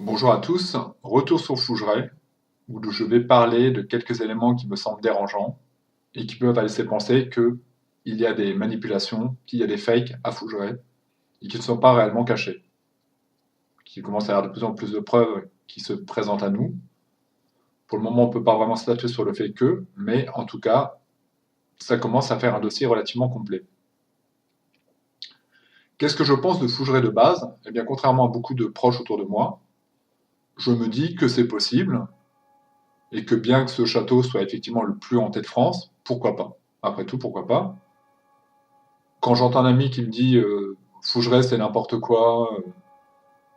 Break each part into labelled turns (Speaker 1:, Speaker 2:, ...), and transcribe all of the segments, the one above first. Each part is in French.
Speaker 1: Bonjour à tous, retour sur Fougeray, où je vais parler de quelques éléments qui me semblent dérangeants et qui peuvent laisser penser qu'il y a des manipulations, qu'il y a des fakes à Fougeray et qui ne sont pas réellement cachés, qui commence à y avoir de plus en plus de preuves qui se présentent à nous. Pour le moment, on ne peut pas vraiment statuer sur le fait que, mais en tout cas, ça commence à faire un dossier relativement complet. Qu'est-ce que je pense de Fougeray de base? Eh bien, contrairement à beaucoup de proches autour de moi, je me dis que c'est possible, et que bien que ce château soit effectivement le plus hanté de France, pourquoi pas? Après tout, pourquoi pas? Quand j'entends un ami qui me dit Fougeray, c'est n'importe quoi,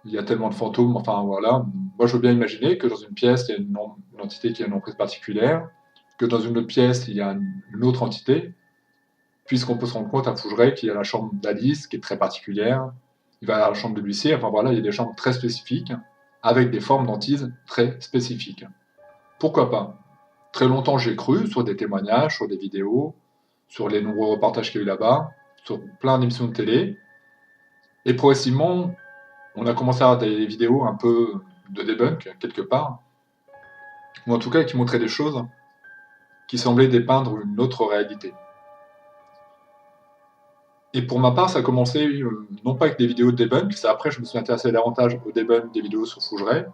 Speaker 1: il y a tellement de fantômes, enfin voilà, moi je veux bien imaginer que dans une pièce, il y a une entité qui a une emprise particulière, que dans une autre pièce, il y a une autre entité, puisqu'on peut se rendre compte à Fougeray qu'il y a la chambre d'Alice qui est très particulière, il va à la chambre de l'huissier, enfin voilà, il y a des chambres très spécifiques, avec des formes d'antises très spécifiques. Pourquoi pas? Très longtemps, j'ai cru, sur des témoignages, sur des vidéos, sur les nombreux reportages qu'il y a eu là-bas, sur plein d'émissions de télé. Et progressivement, on a commencé à avoir des vidéos un peu de debunk, quelque part, ou en tout cas qui montraient des choses qui semblaient dépeindre une autre réalité. Et pour ma part, ça a commencé non pas avec des vidéos de debunk, c'est après je me suis intéressé davantage au debunk des vidéos sur Fougeray,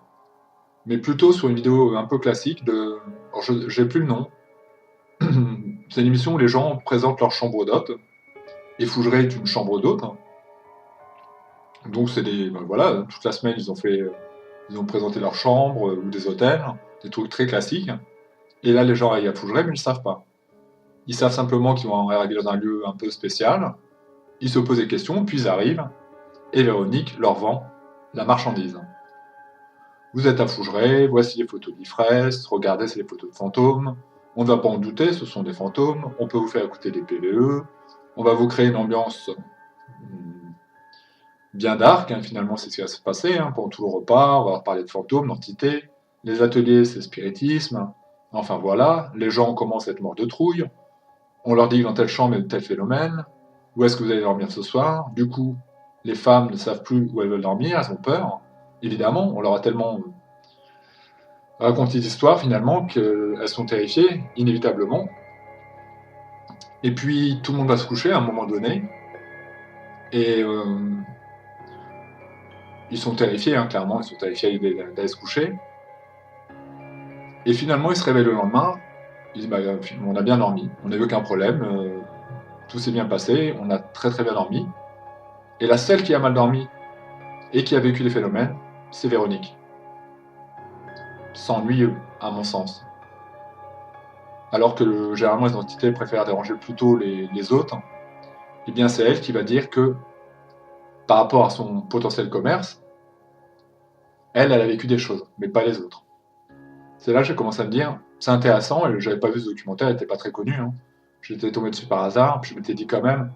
Speaker 1: mais plutôt sur une vidéo un peu classique de. Alors, j'ai plus le nom. C'est une émission où les gens présentent leur chambre d'hôte, et Fougeray est une chambre d'hôte. Donc c'est des. Ben voilà, toute la semaine ils ont présenté leur chambre ou des hôtels, des trucs très classiques. Et là les gens arrivent à Fougeray mais ils ne savent pas. Ils savent simplement qu'ils vont arriver dans un lieu un peu spécial, ils se posent des questions, puis ils arrivent, et Véronique leur vend la marchandise. Vous êtes à Fougeray, voici les photos d'Ifrest, regardez c'est les photos de fantômes, on ne va pas en douter, ce sont des fantômes, on peut vous faire écouter des PVE, on va vous créer une ambiance bien dark, hein, finalement c'est ce qui va se passer, hein, pendant tout le repas, on va parler de fantômes, d'entités, les ateliers c'est spiritisme, enfin voilà, les gens commencent à être morts de trouille, on leur dit que dans telle chambre il y a tel phénomène, où est-ce que vous allez dormir ce soir, du coup les femmes ne savent plus où elles veulent dormir, elles ont peur, évidemment, on leur a tellement raconté d'histoires finalement qu'elles sont terrifiées, inévitablement, et puis tout le monde va se coucher à un moment donné, et ils sont terrifiés, hein, clairement, ils sont terrifiés à l'idée d'aller se coucher. Et finalement, ils se réveillent le lendemain, ils disent bah, on a bien dormi, on n'a eu aucun problème, tout s'est bien passé, on a très très bien dormi. Et la seule qui a mal dormi et qui a vécu les phénomènes, c'est Véronique. C'est ennuyeux, à mon sens. Alors que généralement les entités préfèrent déranger plutôt les autres, eh bien c'est elle qui va dire que par rapport à son potentiel commerce, elle a vécu des choses, mais pas les autres. C'est là que j'ai commencé à me dire, c'est intéressant, et j'avais pas vu ce documentaire, il n'était pas très connu, hein. J'étais tombé dessus par hasard, puis je m'étais dit quand même,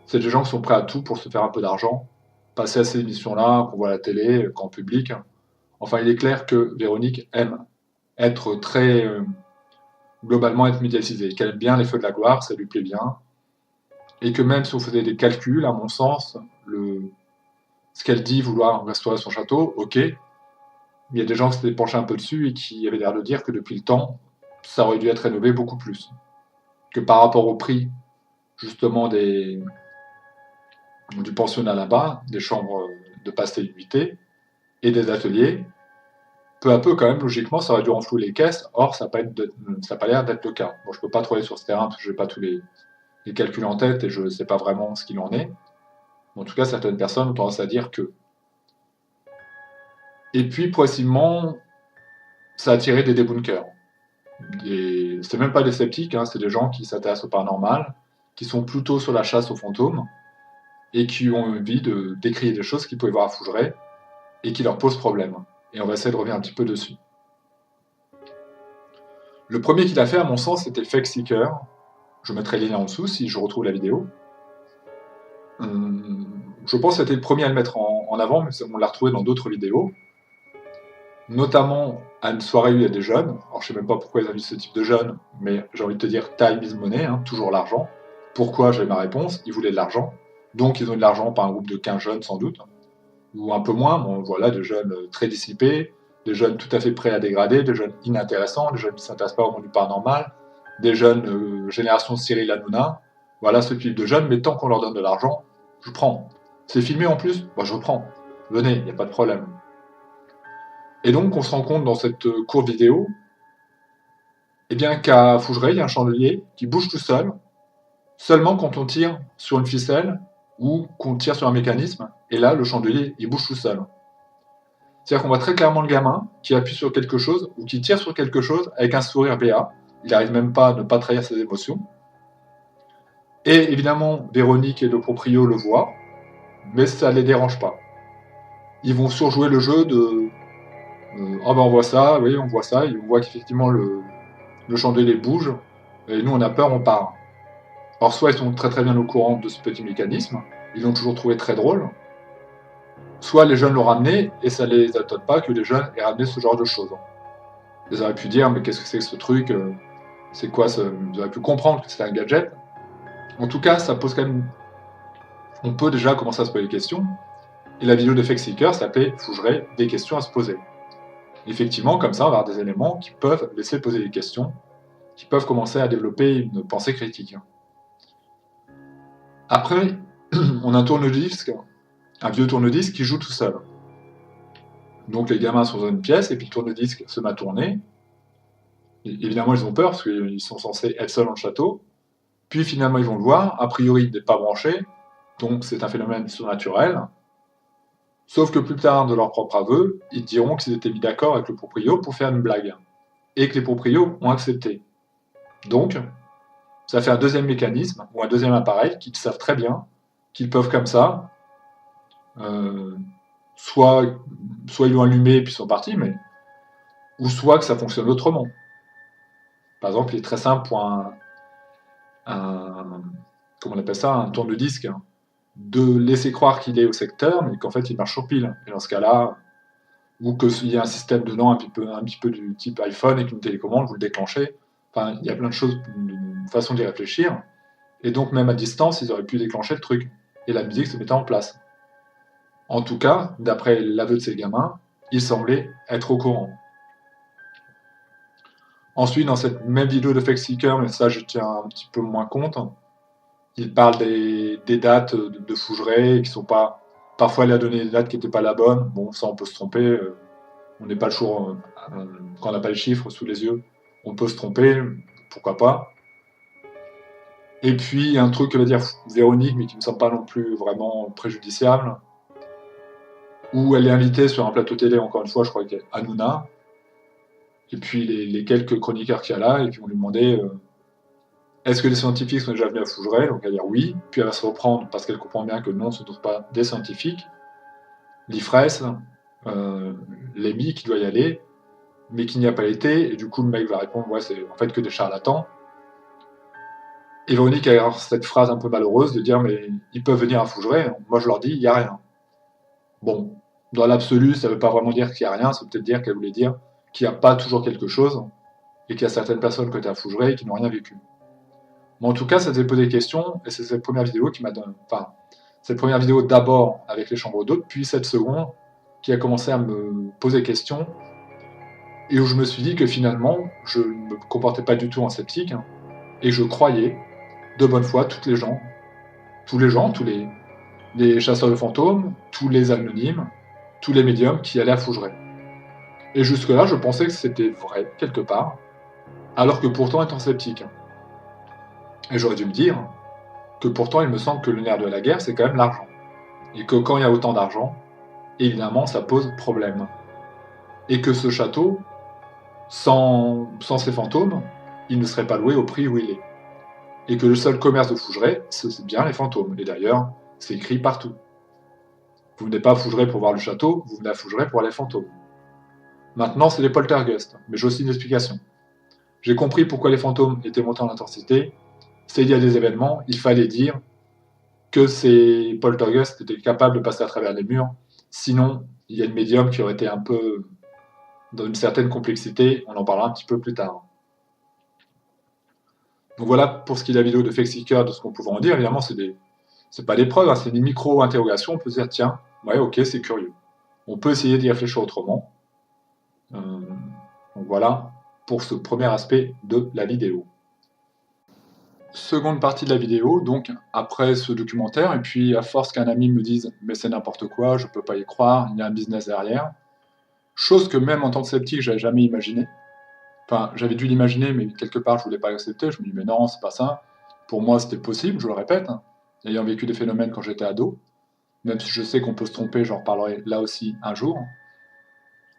Speaker 1: c'est des gens qui sont prêts à tout pour se faire un peu d'argent, passer à ces émissions-là, qu'on voit à la télé, qu'en public. Enfin, il est clair que Véronique aime être très, globalement, être médiatisée, qu'elle aime bien les feux de la gloire, ça lui plaît bien, et que même si on faisait des calculs, à mon sens, ce qu'elle dit vouloir restaurer son château, ok, il y a des gens qui s'étaient penchés un peu dessus et qui avaient l'air de dire que depuis le temps, ça aurait dû être rénové beaucoup plus. Que par rapport au prix, justement, du pensionnat là-bas, des chambres de passe et nuitée et des ateliers, peu à peu, quand même, logiquement, ça aurait dû renflouer les caisses. Or, ça n'a pas l'air d'être le cas. Bon, je ne peux pas travailler sur ce terrain parce que je n'ai pas tous les calculs en tête et je ne sais pas vraiment ce qu'il en est. En tout cas, certaines personnes ont tendance à dire que. Et puis, progressivement, ça a attiré des débunkers. C'est même pas des sceptiques, hein, c'est des gens qui s'intéressent au paranormal, qui sont plutôt sur la chasse aux fantômes et qui ont envie de décrire des choses qu'ils pouvaient voir à Fougeray et qui leur posent problème. Et on va essayer de revenir un petit peu dessus. Le premier qu'il a fait, à mon sens, c'était Fake Seeker. Je mettrai le lien en dessous si je retrouve la vidéo. Je pense que c'était le premier à le mettre en avant, mais on l'a retrouvé dans d'autres vidéos. Notamment à une soirée où il y a des jeunes. Alors je sais même pas pourquoi ils ont mis ce type de jeunes, mais j'ai envie de te dire time is money, hein, toujours l'argent. Pourquoi? J'avais ma réponse, ils voulaient de l'argent. Donc ils ont eu de l'argent par un groupe de 15 jeunes sans doute. ou un peu moins, bon, voilà, des jeunes très dissipés, des jeunes tout à fait prêts à dégrader, des jeunes inintéressants, des jeunes qui ne s'intéressent pas au monde du paranormal, des jeunes génération Cyril Hanouna, voilà ce type de jeunes, mais tant qu'on leur donne de l'argent, je prends. C'est filmé en plus, moi je prends. Venez, il n'y a pas de problème. Et donc on se rend compte dans cette courte vidéo, eh bien qu'à Fougeray, il y a un chandelier qui bouge tout seul, seulement quand on tire sur une ficelle ou qu'on tire sur un mécanisme, et là le chandelier il bouge tout seul. C'est-à-dire qu'on voit très clairement le gamin qui appuie sur quelque chose ou qui tire sur quelque chose avec un sourire béat. Il n'arrive même pas à ne pas trahir ses émotions. Et évidemment, Véronique et le proprio le voient, mais ça ne les dérange pas. Ils vont surjouer le jeu de ah ben on voit ça, oui, on voit ça, et on voit qu'effectivement le chandelier bouge, et nous on a peur, on part. Alors soit ils sont très très bien au courant de ce petit mécanisme, ils l'ont toujours trouvé très drôle, soit les jeunes l'ont ramené, et ça les étonne pas que les jeunes aient ramené ce genre de choses. Ils auraient pu dire, mais qu'est-ce que c'est que ce truc, c'est quoi ce... Ils auraient pu comprendre que c'était un gadget. En tout cas, ça pose quand même... On peut déjà commencer à se poser des questions, et la vidéo de Fake Seeker s'appelait Fougeray, des questions à se poser. Effectivement, comme ça, on va avoir des éléments qui peuvent laisser poser des questions, qui peuvent commencer à développer une pensée critique. Après, on a un tourne-disque, un vieux tourne-disque qui joue tout seul. Donc les gamins sont dans une pièce, et puis le tourne-disque se met à tourner. Et évidemment, ils ont peur, parce qu'ils sont censés être seuls dans le château. Puis finalement, ils vont le voir, a priori, il n'est pas branché, donc c'est un phénomène surnaturel. Sauf que plus tard, de leur propre aveu, ils diront qu'ils étaient mis d'accord avec le proprio pour faire une blague. Et que les proprios ont accepté. Donc, ça fait un deuxième mécanisme, ou un deuxième appareil, qu'ils savent très bien, qu'ils peuvent comme ça, soit ils l'ont allumé et puis ils sont partis, mais ou soit que ça fonctionne autrement. Par exemple, il est très simple pour comment on appelle ça, un tourne-disque, de laisser croire qu'il est au secteur, mais qu'en fait il marche sur pile. Et dans ce cas-là, ou qu'il y a un système dedans un petit peu du type iPhone et qu'une télécommande, vous le déclenchez. Enfin, il y a plein de choses, une façon d'y réfléchir. Et donc, même à distance, ils auraient pu déclencher le truc. Et la musique se mettait en place. En tout cas, d'après l'aveu de ces gamins, ils semblaient être au courant. Ensuite, dans cette même vidéo de Fake Seeker, mais ça je tiens un petit peu moins compte, il parle des dates de Fougeray, qui sont pas... Parfois, il a donné des dates qui n'étaient pas la bonne. Bon, ça, on peut se tromper. On n'est pas toujours... quand on n'a pas les chiffres sous les yeux, on peut se tromper. Pourquoi pas. Et puis, un truc que va dire Véronique, mais qui ne me semble pas non plus vraiment préjudiciable, où elle est invitée sur un plateau télé, encore une fois, je crois qu'il y a Hanouna, et puis les quelques chroniqueurs qu'il y a là, et puis on lui demandait est-ce que les scientifiques sont déjà venus à Fougeray? Donc elle va dire oui, puis elle va se reprendre parce qu'elle comprend bien que non, ce ne sont pas des scientifiques. L'IFRES, l'EMI qui doit y aller, mais qui n'y a pas été, et du coup le mec va répondre ouais, c'est en fait que des charlatans. Et Véronique a alors cette phrase un peu malheureuse de dire mais ils peuvent venir à Fougeray, moi je leur dis il n'y a rien. Bon, dans l'absolu, ça ne veut pas vraiment dire qu'il n'y a rien, ça veut peut-être dire qu'elle voulait dire qu'il n'y a pas toujours quelque chose, et qu'il y a certaines personnes côté à Fougeray qui n'ont rien vécu. Mais en tout cas, ça faisait poser des questions, et c'est cette première vidéo qui m'a donné... Enfin, cette première vidéo d'abord avec les chambres d'hôtes, puis cette seconde qui a commencé à me poser des questions, et où je me suis dit que finalement, je ne me comportais pas du tout en sceptique, et je croyais, de bonne foi, tous les gens, tous les chasseurs de fantômes, tous les anonymes, tous les médiums qui allaient à Fougeray. Et jusque-là, je pensais que c'était vrai, quelque part, alors que pourtant étant sceptique. Et j'aurais dû me dire que pourtant il me semble que le nerf de la guerre, c'est quand même l'argent. Et que quand il y a autant d'argent, évidemment, ça pose problème. Et que ce château, sans ces fantômes, il ne serait pas loué au prix où il est. Et que le seul commerce de Fougeray, c'est bien les fantômes. Et d'ailleurs, c'est écrit partout. Vous venez pas à Fougeray pour voir le château, vous venez à Fougeray pour voir les fantômes. Maintenant, c'est les poltergeists, mais j'ai aussi une explication. J'ai compris pourquoi les fantômes étaient montés en intensité. C'est lié à des événements, il fallait dire que ces poltergeists étaient capables de passer à travers les murs. Sinon, il y a une médium qui aurait été un peu dans une certaine complexité, on en parlera un petit peu plus tard. Donc voilà pour ce qui est de la vidéo de Fake Seeker, de ce qu'on pouvait en dire. Évidemment, c'est des C'est pas des preuves, hein, c'est des micro-interrogations. On peut se dire, tiens, ouais, ok, c'est curieux. On peut essayer d'y réfléchir autrement. Euh, donc voilà pour ce premier aspect de la vidéo. Seconde partie de la vidéo, donc après ce documentaire, et puis à force qu'un ami me dise mais c'est n'importe quoi, je peux pas y croire, il y a un business derrière, chose que même en tant que sceptique j'avais jamais imaginé. Enfin, j'avais dû l'imaginer, mais quelque part je voulais pas l'accepter. Je me dis mais non, c'est pas ça. Pour moi c'était possible, je le répète, hein, ayant vécu des phénomènes quand j'étais ado, même si je sais qu'on peut se tromper, j'en reparlerai là aussi un jour.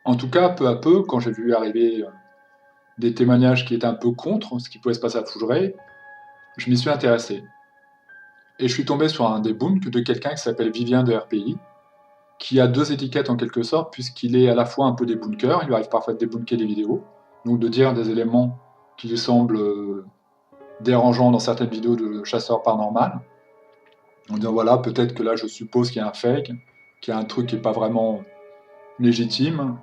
Speaker 1: En tout cas, peu à peu, quand j'ai vu arriver des témoignages qui étaient un peu contre ce qui pouvait se passer à Fougeray, je m'y suis intéressé. Et je suis tombé sur un debunk de quelqu'un qui s'appelle Vivien de RPI, qui a deux étiquettes en quelque sorte, puisqu'il est à la fois un peu débunker, il lui arrive parfois de débunker des vidéos, donc de dire des éléments qui lui semblent dérangeants dans certaines vidéos de chasseurs paranormal, en disant voilà, peut-être que là je suppose qu'il y a un fake, qu'il y a un truc qui n'est pas vraiment légitime,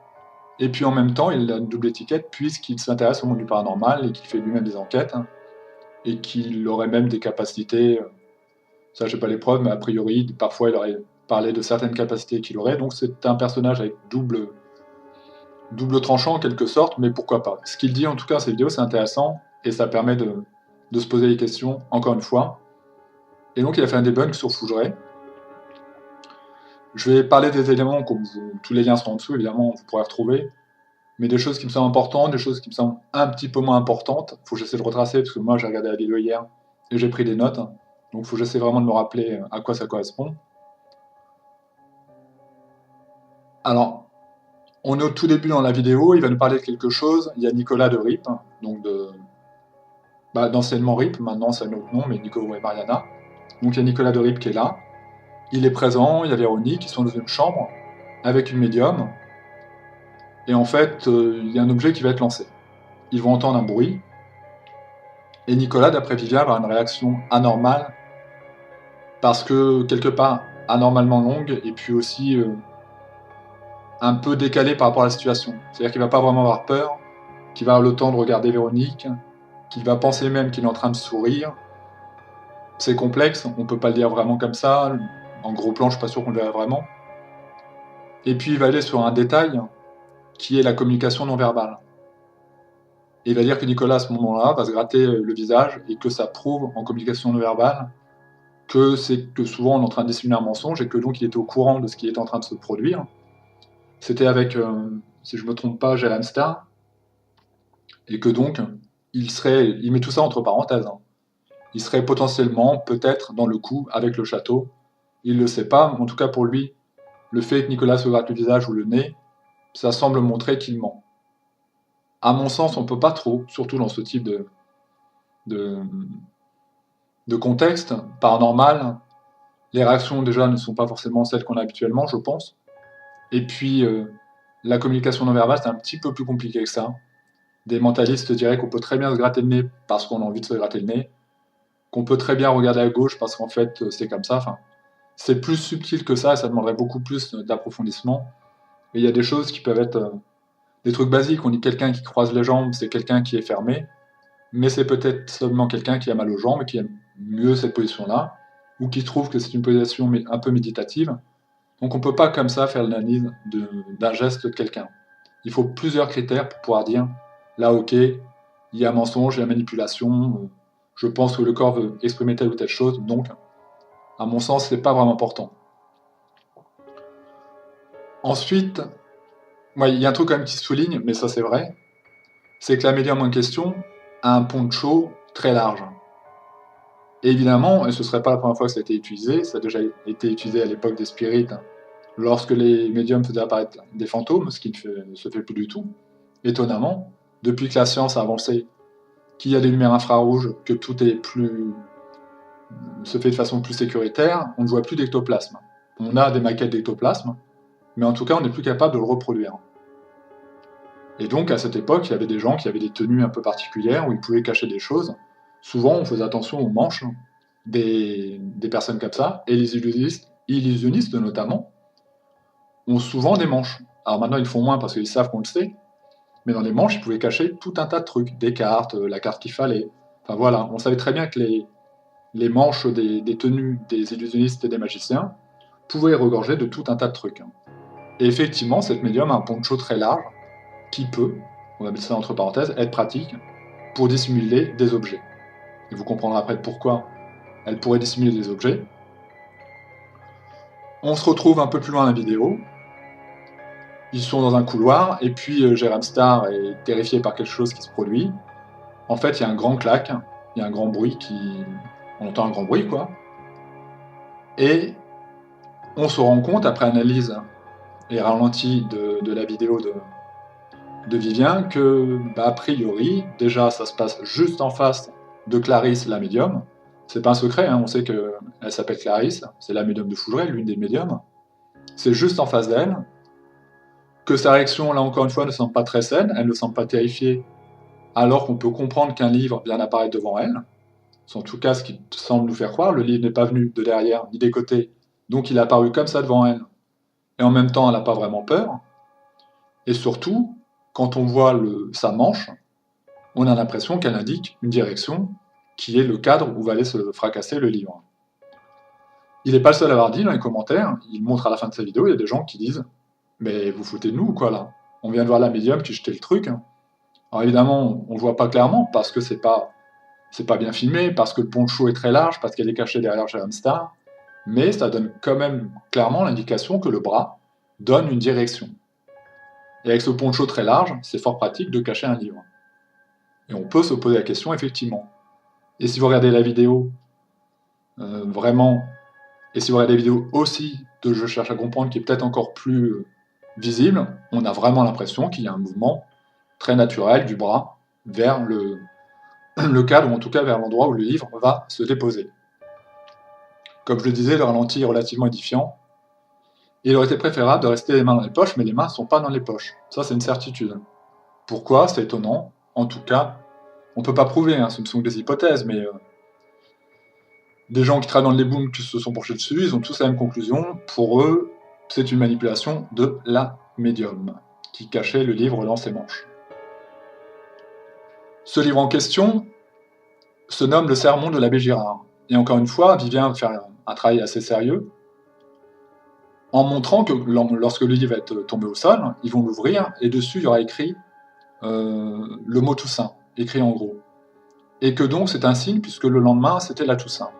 Speaker 1: et puis en même temps il a une double étiquette puisqu'il s'intéresse au monde du paranormal et qu'il fait lui-même des enquêtes, et qu'il aurait même des capacités. Ça, j'ai pas les preuves, mais a priori, parfois, il aurait parlé de certaines capacités qu'il aurait. Donc, c'est un personnage avec double tranchant, en quelque sorte, mais pourquoi pas. Ce qu'il dit, en tout cas, dans ces vidéos, c'est intéressant, et ça permet de se poser des questions, encore une fois. Et donc, il a fait un debunk sur Fougeray. Je vais parler des éléments, tous les liens sont en dessous, évidemment, vous pourrez retrouver. Mais des choses qui me semblent importantes, des choses qui me semblent un petit peu moins importantes. Faut que j'essaie de retracer, parce que moi, j'ai regardé la vidéo hier, et j'ai pris des notes. Donc, faut que j'essaie vraiment de me rappeler à quoi ça correspond. Alors, on est au tout début dans la vidéo, il va nous parler de quelque chose. Il y a Nicolas de RIP, donc d'anciennement RIP, maintenant c'est un autre nom, mais Nico et Mariana. Donc il y a Nicolas de RIP qui est là. Il est présent, il y a Véronique, ils sont dans une chambre avec une médium. Et en fait, il y a un objet qui va être lancé. Ils vont entendre un bruit. Et Nicolas, d'après Vivien, va avoir une réaction anormale parce que quelque part anormalement longue et puis aussi un peu décalée par rapport à la situation. C'est-à-dire qu'il va pas vraiment avoir peur, qu'il va avoir le temps de regarder Véronique, qu'il va penser même qu'il est en train de sourire. C'est complexe, on peut pas le dire vraiment comme ça. En gros plan, je suis pas sûr qu'on le verra vraiment. Et puis il va aller sur un détail qui est la communication non verbale. Et il va dire que Nicolas, à ce moment-là, va se gratter le visage et que ça prouve en communication non verbale que c'est que souvent on est en train de dissimuler un mensonge et que donc il était au courant de ce qui était en train de se produire. C'était avec, si je me trompe pas, Jalen Star, et que donc il met tout ça entre parenthèses, hein. Il serait potentiellement, peut-être, dans le coup avec le château. Il ne le sait pas, mais en tout cas pour lui, le fait que Nicolas se gratte le visage ou le nez, ça semble montrer qu'il ment. À mon sens, on ne peut pas trop, surtout dans ce type de, de contexte paranormal. Les réactions déjà ne sont pas forcément celles qu'on a habituellement, je pense. Et puis, la communication non verbale, c'est un petit peu plus compliqué que ça. Des mentalistes diraient qu'on peut très bien se gratter le nez parce qu'on a envie de se gratter le nez, qu'on peut très bien regarder à gauche parce qu'en fait c'est comme ça. Enfin, c'est plus subtil que ça et ça demanderait beaucoup plus d'approfondissement. Et il y a des choses qui peuvent être des trucs basiques. On dit quelqu'un qui croise les jambes, c'est quelqu'un qui est fermé, mais c'est peut-être seulement quelqu'un qui a mal aux jambes et qui aime mieux cette position-là, ou qui trouve que c'est une position un peu méditative. Donc on ne peut pas comme ça faire l'analyse d'un geste de quelqu'un. Il faut plusieurs critères pour pouvoir dire, là ok, il y a mensonge, il y a manipulation, je pense que le corps veut exprimer telle ou telle chose, donc à mon sens, c'est pas vraiment important. Ensuite, il y a un truc quand même qui se souligne, mais ça c'est vrai, c'est que la médium en question a un poncho très large. Et évidemment, et ce ne serait pas la première fois que ça a été utilisé, ça a déjà été utilisé à l'époque des spirites, lorsque les médiums faisaient apparaître des fantômes, ce qui ne se fait plus du tout. Étonnamment, depuis que la science a avancé, qu'il y a des lumières infrarouges, que tout est se fait de façon plus sécuritaire, on ne voit plus d'ectoplasme. On a des maquettes d'ectoplasme, mais en tout cas, on n'est plus capable de le reproduire. Et donc, à cette époque, il y avait des gens qui avaient des tenues un peu particulières, où ils pouvaient cacher des choses. Souvent, on faisait attention aux manches des personnes comme ça, et les illusionnistes notamment, ont souvent des manches. Alors maintenant, ils font moins parce qu'ils savent qu'on le sait, mais dans les manches, ils pouvaient cacher tout un tas de trucs, des cartes, la carte qu'il fallait. Enfin voilà, on savait très bien que les manches des tenues des illusionnistes et des magiciens pouvaient regorger de tout un tas de trucs. Et effectivement, cette médium a un poncho très large qui peut, on va mettre ça entre parenthèses, être pratique pour dissimuler des objets. Et vous comprendrez après pourquoi elle pourrait dissimuler des objets. On se retrouve un peu plus loin dans la vidéo. Ils sont dans un couloir, et puis Jérém Star est terrifié par quelque chose qui se produit. En fait, il y a un grand clac, il y a un grand bruit on entend un grand bruit, quoi. Et on se rend compte, après analyse et ralenti de la vidéo de Vivien, que, a priori, déjà, ça se passe juste en face de Clarisse, la médium. C'est pas un secret, hein, on sait qu'elle s'appelle Clarisse, c'est la médium de Fougeray, l'une des médiums. C'est juste en face d'elle, que sa réaction, là encore une fois, ne semble pas très saine, elle ne semble pas terrifiée, alors qu'on peut comprendre qu'un livre vient d'apparaître devant elle. C'est en tout cas ce qui semble nous faire croire. Le livre n'est pas venu de derrière ni des côtés, donc il est apparu comme ça devant elle. Et en même temps, elle n'a pas vraiment peur. Et surtout, quand on voit sa manche, on a l'impression qu'elle indique une direction qui est le cadre où va aller se fracasser le livre. Il n'est pas le seul à avoir dit dans les commentaires, il montre à la fin de sa vidéo, il y a des gens qui disent « Mais vous foutez de nous ou quoi là? On vient de voir la médium qui jetait le truc. » Alors évidemment, on ne voit pas clairement parce que c'est pas bien filmé, parce que le poncho est très large, parce qu'elle est cachée derrière Jérém Star, mais ça donne quand même clairement l'indication que le bras donne une direction. Et avec ce poncho très large, c'est fort pratique de cacher un livre. Et on peut se poser la question, effectivement. Et si vous regardez la vidéo, vraiment, et si vous regardez la vidéo aussi de Je cherche à comprendre, qui est peut-être encore plus visible, on a vraiment l'impression qu'il y a un mouvement très naturel du bras vers le cadre, ou en tout cas vers l'endroit où le livre va se déposer. Comme je le disais, le ralenti est relativement édifiant. Il aurait été préférable de rester les mains dans les poches, mais les mains ne sont pas dans les poches. Ça, c'est une certitude. Pourquoi? C'est étonnant. En tout cas, on ne peut pas prouver, hein, ce ne sont que des hypothèses, mais des gens qui travaillent dans les booms qui se sont penchés dessus, ils ont tous la même conclusion. Pour eux, c'est une manipulation de la médium, qui cachait le livre dans ses manches. Ce livre en question se nomme Le Sermon de l'abbé Girard. Et encore une fois, Vivien va faire un travail assez sérieux, en montrant que lorsque le livre va être tombé au sol, ils vont l'ouvrir, et dessus, il y aura écrit le mot Toussaint, écrit en gros. Et que donc, c'est un signe, puisque le lendemain, c'était la Toussaint.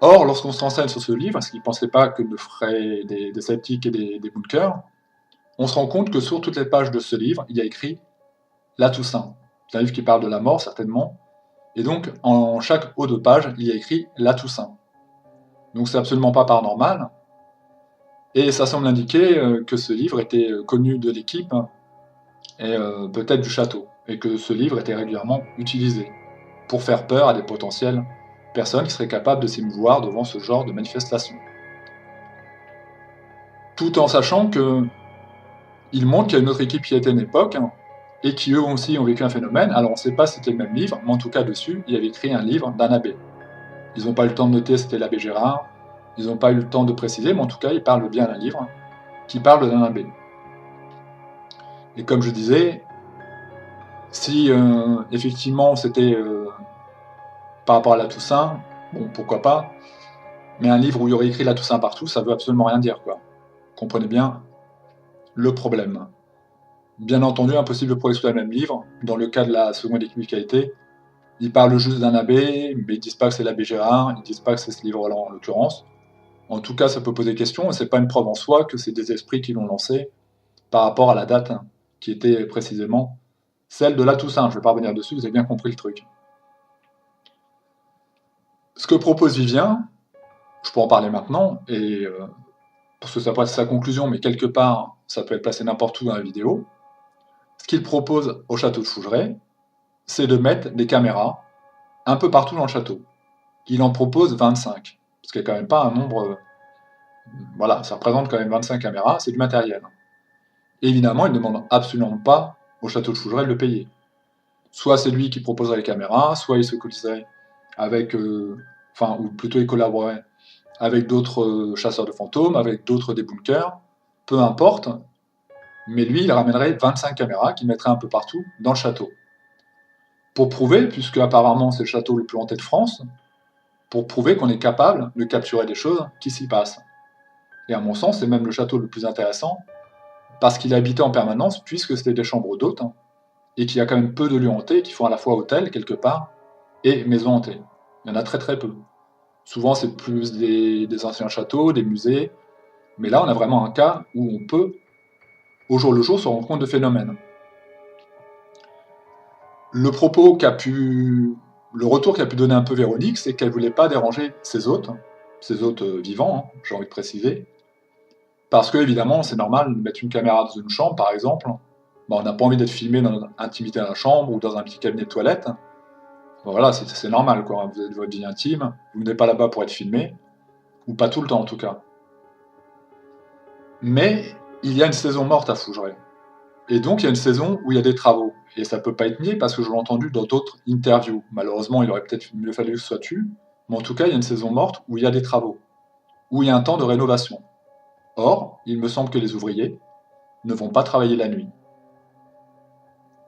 Speaker 1: Or, lorsqu'on se renseigne sur ce livre, parce qu'ils ne pensaient pas que ne feraient des sceptiques et des bunkers, on se rend compte que sur toutes les pages de ce livre, il y a écrit la Toussaint. C'est un livre qui parle de la mort, certainement, et donc, en chaque haut de page, il y a écrit la Toussaint. Donc, c'est absolument pas paranormal, et ça semble indiquer que ce livre était connu de l'équipe, et peut-être du château, et que ce livre était régulièrement utilisé pour faire peur à des potentielles personnes qui seraient capables de s'émouvoir devant ce genre de manifestation. Tout en sachant qu'il montre qu'il y a une autre équipe qui a été à une époque, et qui eux aussi ont vécu un phénomène. Alors on ne sait pas si c'était le même livre, mais en tout cas dessus, il y avait écrit un livre d'un abbé. Ils n'ont pas eu le temps de noter c'était l'abbé Gérard, ils n'ont pas eu le temps de préciser, mais en tout cas ils parlent bien d'un livre qui parle d'un abbé. Et comme je disais, si effectivement c'était par rapport à la Toussaint, bon pourquoi pas, mais un livre où il y aurait écrit la Toussaint partout, ça veut absolument rien dire, quoi. Comprenez bien le problème. Bien entendu, impossible de prouver que ce soit le même livre. Dans le cas de la seconde équipe qui a été, ils parlent juste d'un abbé, mais ils disent pas que c'est l'abbé Gérard, ils disent pas que c'est ce livre-là en l'occurrence. En tout cas, ça peut poser question, et c'est pas une preuve en soi que c'est des esprits qui l'ont lancé par rapport à la date qui était précisément celle de la Toussaint. Je vais pas revenir dessus, vous avez bien compris le truc. Ce que propose Vivien, je peux en parler maintenant, et parce que ça peut être sa conclusion, mais quelque part, ça peut être placé n'importe où dans la vidéo. Ce qu'il propose au château de Fougeray, c'est de mettre des caméras un peu partout dans le château. Il en propose 25, ce qui n'est quand même pas un nombre... voilà, ça représente quand même 25 caméras, c'est du matériel. Et évidemment, il ne demande absolument pas au château de Fougeray de le payer. Soit c'est lui qui proposerait les caméras, soit il se cotiserait avec... ou plutôt il collaborerait avec d'autres chasseurs de fantômes, avec d'autres débunkers, peu importe, mais lui, il ramènerait 25 caméras qu'il mettrait un peu partout dans le château. Pour prouver, puisque apparemment c'est le château le plus hanté de France, pour prouver qu'on est capable de capturer des choses qui s'y passent. Et à mon sens, c'est même le château le plus intéressant, parce qu'il est habité en permanence, puisque c'était des chambres d'hôtes, et qu'il y a quand même peu de lieux hantés qui font à la fois hôtel, quelque part, et maison hantée. Il y en a très très peu. Souvent, c'est plus des anciens châteaux, des musées, mais là, on a vraiment un cas où on peut, au jour le jour, se rendre compte de phénomènes. Le retour qu'a pu donner un peu Véronique, c'est qu'elle voulait pas déranger ses hôtes vivants, j'ai envie de préciser, parce que évidemment, c'est normal de mettre une caméra dans une chambre, par exemple. On n'a pas envie d'être filmé dans l'intimité de la chambre ou dans un petit cabinet de toilette. Voilà, c'est normal, quoi. Vous êtes votre vie intime, vous n'êtes pas là-bas pour être filmé, ou pas tout le temps en tout cas. Mais il y a une saison morte à Fougeray. Et donc, il y a une saison où il y a des travaux. Et ça peut pas être nié parce que je l'ai entendu dans d'autres interviews. Malheureusement, il aurait peut-être mieux fallu que ce soit tu. Mais en tout cas, il y a une saison morte où il y a des travaux. Où il y a un temps de rénovation. Or, il me semble que les ouvriers ne vont pas travailler la nuit.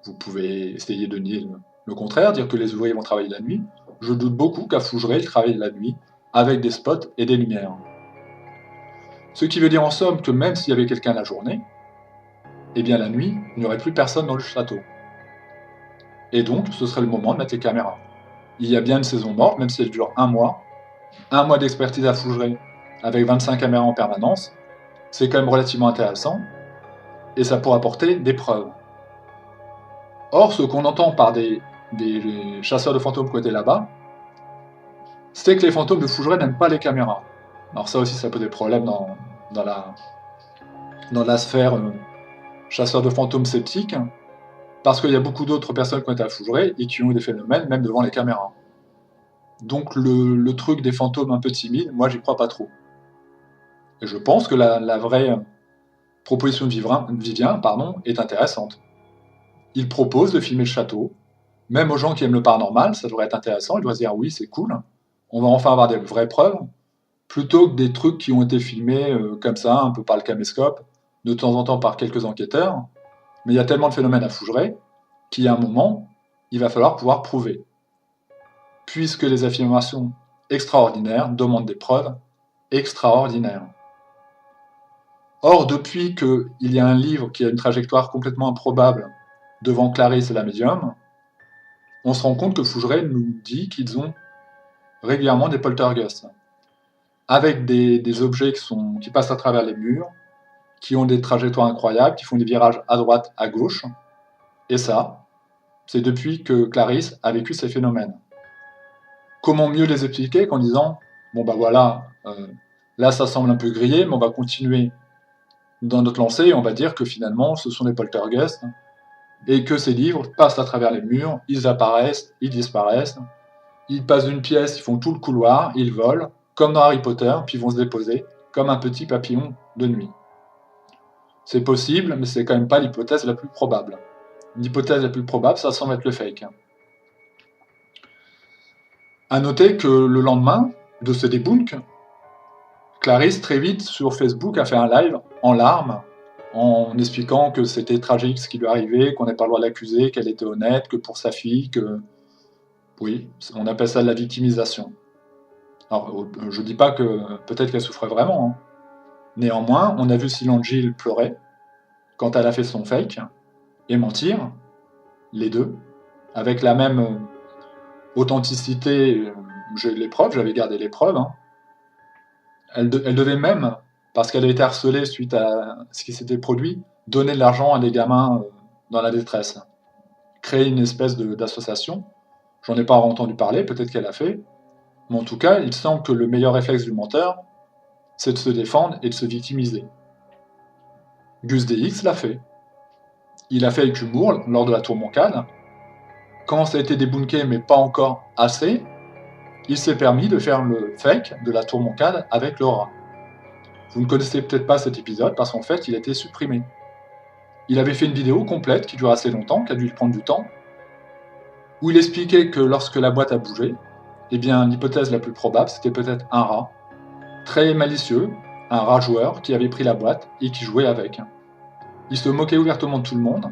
Speaker 1: Vous pouvez essayer de nier le contraire, dire que les ouvriers vont travailler la nuit. Je doute beaucoup qu'à Fougeray, ils travaillent la nuit avec des spots et des lumières. Ce qui veut dire en somme que même s'il y avait quelqu'un la journée, eh bien la nuit, il n'y aurait plus personne dans le château. Et donc, ce serait le moment de mettre les caméras. Il y a bien une saison morte, même si elle dure un mois d'expertise à Fougeray, avec 25 caméras en permanence, c'est quand même relativement intéressant, et ça pourrait apporter des preuves. Or, ce qu'on entend par des chasseurs de fantômes qui étaient là-bas, c'est que les fantômes de Fougeray n'aiment pas les caméras. Alors ça aussi, ça pose des problèmes dans la sphère chasseurs de fantômes sceptiques, parce qu'il y a beaucoup d'autres personnes qui ont été à Fougeray et qui ont eu des phénomènes, même devant les caméras. Donc le truc des fantômes un peu timides, moi j'y crois pas trop. Et je pense que la vraie proposition de Vivien est intéressante. Il propose de filmer le château, même aux gens qui aiment le paranormal, ça devrait être intéressant, ils doivent se dire oui c'est cool, on va enfin avoir des vraies preuves, plutôt que des trucs qui ont été filmés comme ça, un peu par le caméscope, de temps en temps par quelques enquêteurs, mais il y a tellement de phénomènes à Fougeray qu'il y a un moment, il va falloir pouvoir prouver. Puisque les affirmations extraordinaires demandent des preuves extraordinaires. Or, depuis qu'il y a un livre qui a une trajectoire complètement improbable devant Clarisse et la médium, on se rend compte que Fougeray nous dit qu'ils ont régulièrement des poltergeists, avec des objets qui passent à travers les murs, qui ont des trajectoires incroyables, qui font des virages à droite, à gauche, et ça, c'est depuis que Clarisse a vécu ces phénomènes. Comment mieux les expliquer qu'en disant bon bah voilà, là ça semble un peu grillé, mais on va continuer dans notre lancée et on va dire que finalement ce sont des poltergeists et que ces livres passent à travers les murs, ils apparaissent, ils disparaissent, ils passent d'une pièce, ils font tout le couloir, ils volent, comme dans Harry Potter, puis ils vont se déposer comme un petit papillon de nuit. C'est possible, mais c'est quand même pas l'hypothèse la plus probable. L'hypothèse la plus probable, ça semble être le fake. À noter que le lendemain de ce debunk, Clarisse, très vite, sur Facebook, a fait un live en larmes, en expliquant que c'était tragique ce qui lui arrivait, qu'on n'avait pas le droit de l'accuser, qu'elle était honnête, que pour sa fille, que... Oui, on appelle ça de la victimisation. Alors, je dis pas que peut-être qu'elle souffrait vraiment. Néanmoins, on a vu Silent Jill pleurer quand elle a fait son fake, et mentir, les deux, avec la même authenticité. J'ai les preuves, j'avais gardé les preuves. Elle devait même, parce qu'elle a été harcelée suite à ce qui s'était produit, donner de l'argent à des gamins dans la détresse. Créer une espèce d'association. J'en ai pas entendu parler, peut-être qu'elle a fait. Mais en tout cas, il semble que le meilleur réflexe du menteur, c'est de se défendre et de se victimiser. Gus DX l'a fait. Il l'a fait avec humour lors de la tour Moncade. Quand ça a été débunké, mais pas encore assez, il s'est permis de faire le fake de la tour Moncade avec Laura. Vous ne connaissez peut-être pas cet épisode parce qu'en fait, il a été supprimé. Il avait fait une vidéo complète qui dure assez longtemps, qui a dû lui prendre du temps, où il expliquait que lorsque la boîte a bougé, eh bien, l'hypothèse la plus probable, c'était peut-être un rat, très malicieux, un rat joueur qui avait pris la boîte et qui jouait avec. Il se moquait ouvertement de tout le monde,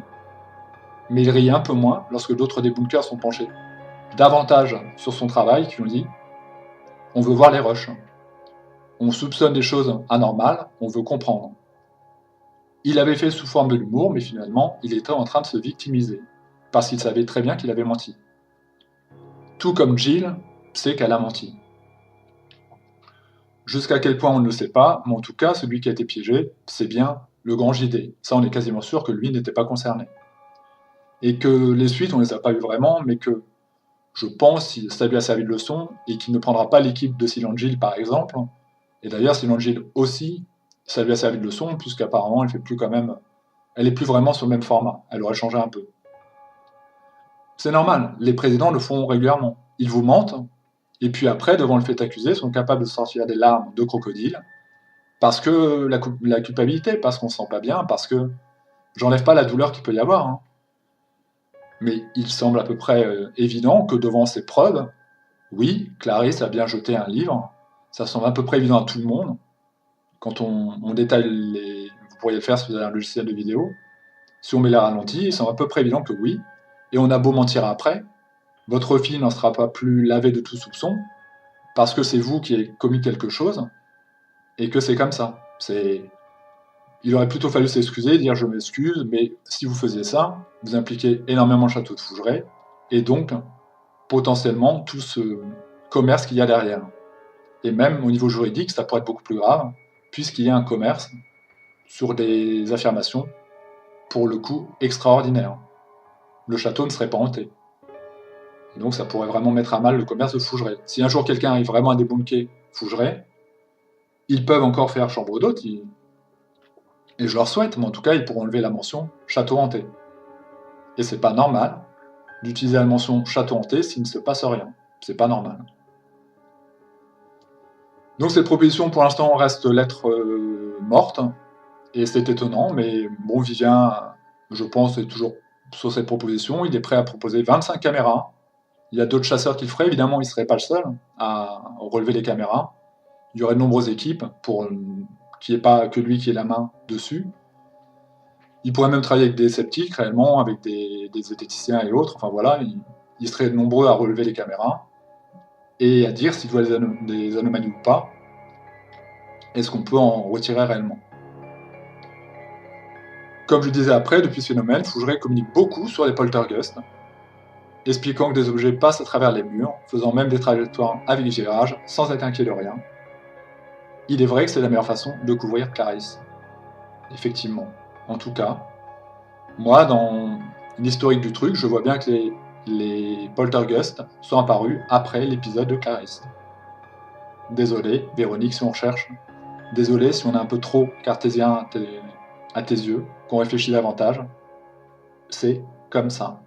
Speaker 1: mais il riait un peu moins lorsque d'autres débunkers sont penchés davantage sur son travail, qui lui ont dit On veut voir les rushs. On soupçonne des choses anormales, on veut comprendre. Il avait fait sous forme de l'humour, mais finalement, il était en train de se victimiser, parce qu'il savait très bien qu'il avait menti. Tout comme Jill sait qu'elle a menti. Jusqu'à quel point on ne le sait pas, mais en tout cas, celui qui a été piégé, c'est bien le grand JD. Ça, on est quasiment sûr que lui n'était pas concerné. Et que les suites, on ne les a pas vues vraiment, mais que je pense que ça lui a servi de leçon et qu'il ne prendra pas l'équipe de Silent Jill, par exemple. Et d'ailleurs, Silent Jill aussi, ça lui a servi de leçon, puisqu'apparemment, elle est plus vraiment sur le même format. Elle aurait changé un peu. C'est normal, les présidents le font régulièrement. Ils vous mentent, et puis après, devant le fait accusé, sont capables de sortir des larmes de crocodile, parce que la culpabilité, parce qu'on se sent pas bien, parce que j'enlève pas la douleur qu'il peut y avoir. Hein. Mais il semble à peu près évident que devant ces preuves, oui, Clarisse a bien jeté un livre, ça semble à peu près évident à tout le monde. Quand on détaille les... Vous pourriez le faire si vous avez un logiciel de vidéo. Si on met les ralentis, il semble à peu près évident que oui. Et on a beau mentir après, votre fille n'en sera pas plus lavée de tout soupçon, parce que c'est vous qui avez commis quelque chose, et que c'est comme ça. Il aurait plutôt fallu s'excuser, dire je m'excuse, mais si vous faisiez ça, vous impliquez énormément le château de Fougeray, et donc potentiellement tout ce commerce qu'il y a derrière. Et même au niveau juridique, ça pourrait être beaucoup plus grave, puisqu'il y a un commerce sur des affirmations, pour le coup, extraordinaires. Le château ne serait pas hanté. Et donc ça pourrait vraiment mettre à mal le commerce de Fougeray. Si un jour quelqu'un arrive vraiment à débunker Fougeray, ils peuvent encore faire chambre d'hôte, et je leur souhaite, mais en tout cas, ils pourront enlever la mention château hanté. Et c'est pas normal d'utiliser la mention château hanté s'il ne se passe rien. C'est pas normal. Donc cette proposition, pour l'instant, reste lettre morte, et c'est étonnant, mais bon, Vivien, je pense, est toujours sur cette proposition. Il est prêt à proposer 25 caméras. Il y a d'autres chasseurs qui le feraient, évidemment, il ne serait pas le seul à relever les caméras. Il y aurait de nombreuses équipes pour qu'il n'y ait pas que lui qui ait la main dessus. Il pourrait même travailler avec des sceptiques, réellement, avec des zététiciens et autres. Enfin voilà, il serait nombreux à relever les caméras et à dire s'il voit des anomalies ou pas. Est-ce qu'on peut en retirer réellement? Comme je disais après, depuis ce phénomène, Fougeray communique beaucoup sur les poltergeists, expliquant que des objets passent à travers les murs, faisant même des trajectoires avec virage, sans être inquiet de rien. Il est vrai que c'est la meilleure façon de couvrir Clarisse. Effectivement. En tout cas, moi, dans l'historique du truc, je vois bien que les poltergeists sont apparus après l'épisode de Clarisse. Désolé, Véronique, si on cherche. Désolé si on est un peu trop cartésien à tes yeux, qu'on réfléchit davantage. C'est comme ça.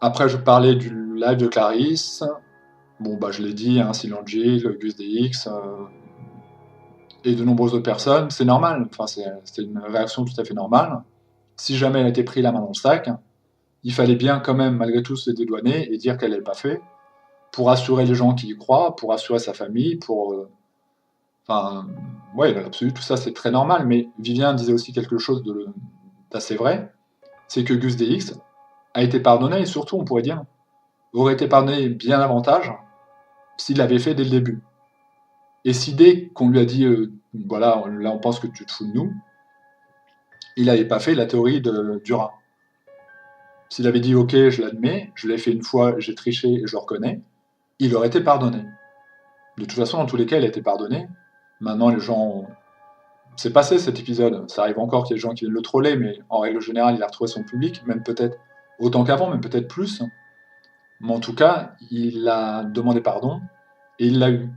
Speaker 1: Après, je parlais du live de Clarisse. Bon, bah, je l'ai dit, hein, Silent Jill, Gus DX, et de nombreuses autres personnes. C'est normal. Enfin, c'était une réaction tout à fait normale. Si jamais elle était prise la main dans le sac, il fallait bien quand même, malgré tout, se dédouaner et dire qu'elle n'avait pas fait, pour rassurer les gens qui y croient, pour rassurer sa famille, Enfin, ouais, dans l'absolu, tout ça, c'est très normal, mais Vivien disait aussi quelque chose d'assez vrai, c'est que Gus DX a été pardonné, et surtout, on pourrait dire, aurait été pardonné bien davantage s'il l'avait fait dès le début. Et si dès qu'on lui a dit, voilà, là on pense que tu te fous de nous, il n'avait pas fait la théorie du rat. S'il avait dit, ok, je l'admets, je l'ai fait une fois, j'ai triché et je le reconnais, il aurait été pardonné. De toute façon, dans tous les cas, il a été pardonné. Maintenant, les gens... C'est passé cet épisode. Ça arrive encore qu'il y ait des gens qui viennent le troller, mais en règle générale, il a retrouvé son public, même peut-être autant qu'avant, même peut-être plus. Mais en tout cas, il a demandé pardon et il l'a eu.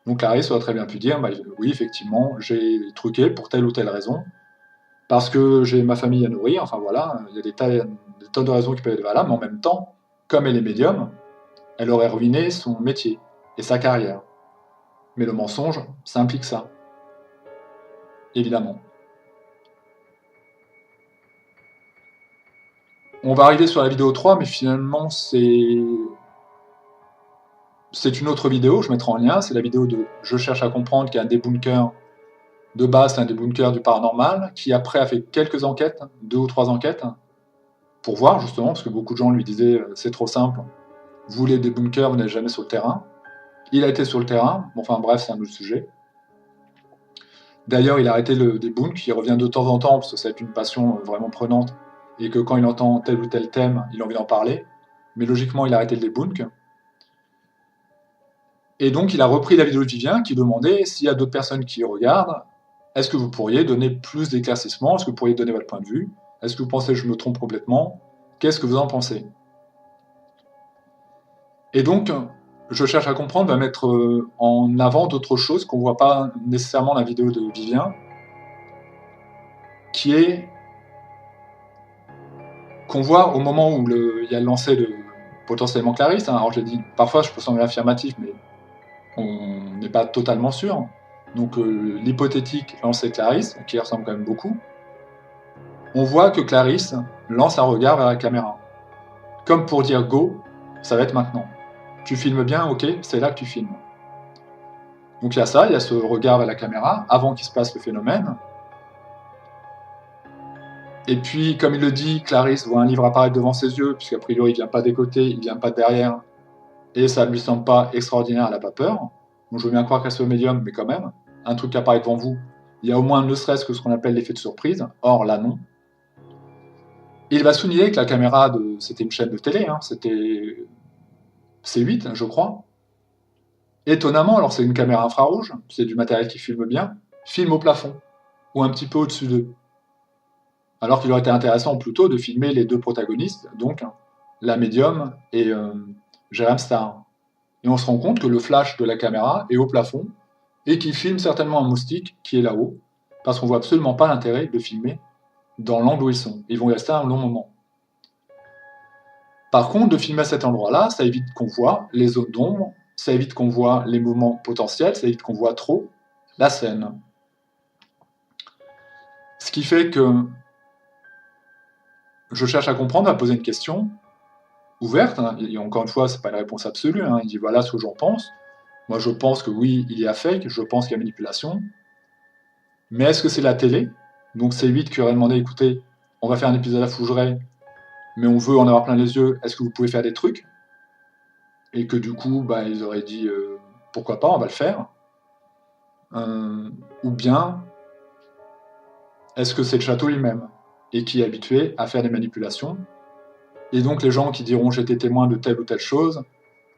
Speaker 1: Donc Clarisse aurait très bien pu dire, bah, oui, effectivement, j'ai truqué pour telle ou telle raison, parce que j'ai ma famille à nourrir, enfin voilà, il y a des tonnes de raisons qui peuvent être valables, mais en même temps, comme elle est médium, elle aurait ruiné son métier et sa carrière. Mais le mensonge, ça implique ça. Évidemment. On va arriver sur la vidéo 3, mais finalement, c'est une autre vidéo, je mettrai en lien, c'est la vidéo de Je cherche à comprendre, qui est un débunker de base, c'est un débunker du paranormal, qui après a fait quelques enquêtes, 2 ou 3 enquêtes, pour voir justement, parce que beaucoup de gens lui disaient c'est trop simple, Vous voulez des bunkers, vous n'êtes jamais sur le terrain. Il a été sur le terrain, enfin bref, c'est un autre sujet. D'ailleurs, il a arrêté des bunks, il revient de temps en temps, parce que c'est une passion vraiment prenante, et que quand il entend tel ou tel thème, il a envie d'en parler. Mais logiquement, il a arrêté le debunk. Et donc, il a repris la vidéo de Vivien qui demandait s'il y a d'autres personnes qui regardent, est-ce que vous pourriez donner plus d'éclaircissements? Est-ce que vous pourriez donner votre point de vue? Est-ce que vous pensez que je me trompe complètement? Qu'est-ce que vous en pensez? Et donc, je cherche à comprendre, va mettre en avant d'autres choses qu'on ne voit pas nécessairement dans la vidéo de Vivien, qui est qu'on voit au moment où il y a le lancer de potentiellement Clarisse. Hein. Alors, je l'ai dit, parfois je peux sembler affirmatif, mais on n'est pas totalement sûr. Donc, l'hypothétique lancer Clarisse, qui ressemble quand même beaucoup, on voit que Clarisse lance un regard vers la caméra. Comme pour dire go, ça va être maintenant. Tu filmes bien, ok, c'est là que tu filmes. Donc il y a ça, il y a ce regard vers la caméra, avant qu'il se passe le phénomène. Et puis, comme il le dit, Clarisse voit un livre apparaître devant ses yeux, puisqu'a priori il ne vient pas des côtés, il ne vient pas de derrière, et ça ne lui semble pas extraordinaire, elle n'a pas peur. Donc je veux bien croire qu'elle soit médium, mais quand même, un truc qui apparaît devant vous, il y a au moins ne serait-ce que ce qu'on appelle l'effet de surprise, or là non. Il va souligner que la caméra, c'était une chaîne de télé, hein, c'était C8, je crois. Étonnamment, alors c'est une caméra infrarouge, c'est du matériel qui filme bien, filme au plafond, ou un petit peu au-dessus d'eux. Alors qu'il aurait été intéressant plutôt de filmer les deux protagonistes, donc la médium et Jérém Star. Et on se rend compte que le flash de la caméra est au plafond, et qu'il filme certainement un moustique qui est là-haut, parce qu'on voit absolument pas l'intérêt de filmer dans l'angle où ils sont. Ils vont y rester un long moment. Par contre, de filmer à cet endroit-là, ça évite qu'on voit les zones d'ombre, ça évite qu'on voit les mouvements potentiels, ça évite qu'on voit trop la scène. Ce qui fait que je cherche à comprendre, à poser une question ouverte, hein, et encore une fois, c'est pas une réponse absolue, hein, il dit voilà ce que j'en pense. Moi, je pense que oui, il y a fake, je pense qu'il y a manipulation, mais est-ce que c'est la télé? Donc c'est 8 qui aurait demandé, écoutez, on va faire un épisode à Fougeray, mais on veut en avoir plein les yeux, est-ce que vous pouvez faire des trucs? Et que du coup, bah, ils auraient dit pourquoi pas, on va le faire. Ou bien, est-ce que c'est le château lui-même et qui est habitué à faire des manipulations? Et donc les gens qui diront j'étais témoin de telle ou telle chose,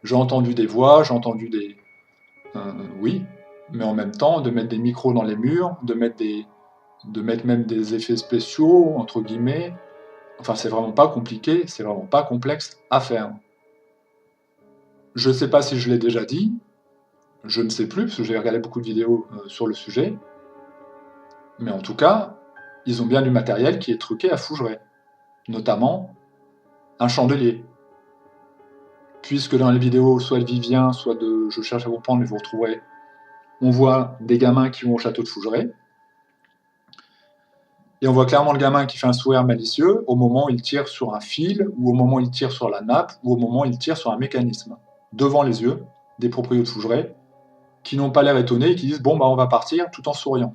Speaker 1: j'ai entendu des voix, j'ai entendu des... oui, mais en même temps, de mettre des micros dans les murs, de mettre même des effets spéciaux, entre guillemets, enfin c'est vraiment pas compliqué, c'est vraiment pas complexe à faire. Je sais pas si je l'ai déjà dit, je ne sais plus, parce que j'ai regardé beaucoup de vidéos sur le sujet, mais en tout cas, ils ont bien du matériel qui est truqué à Fougeray, notamment un chandelier. Puisque dans les vidéos, soit de Vivien, soit de Je cherche à comprendre, mais vous retrouverez, on voit des gamins qui vont au château de Fougeray, et on voit clairement le gamin qui fait un sourire malicieux au moment où il tire sur un fil, ou au moment où il tire sur la nappe, ou au moment où il tire sur un mécanisme, devant les yeux des propriétaires de Fougeray, qui n'ont pas l'air étonnés et qui disent « bon, bah on va partir » tout en souriant.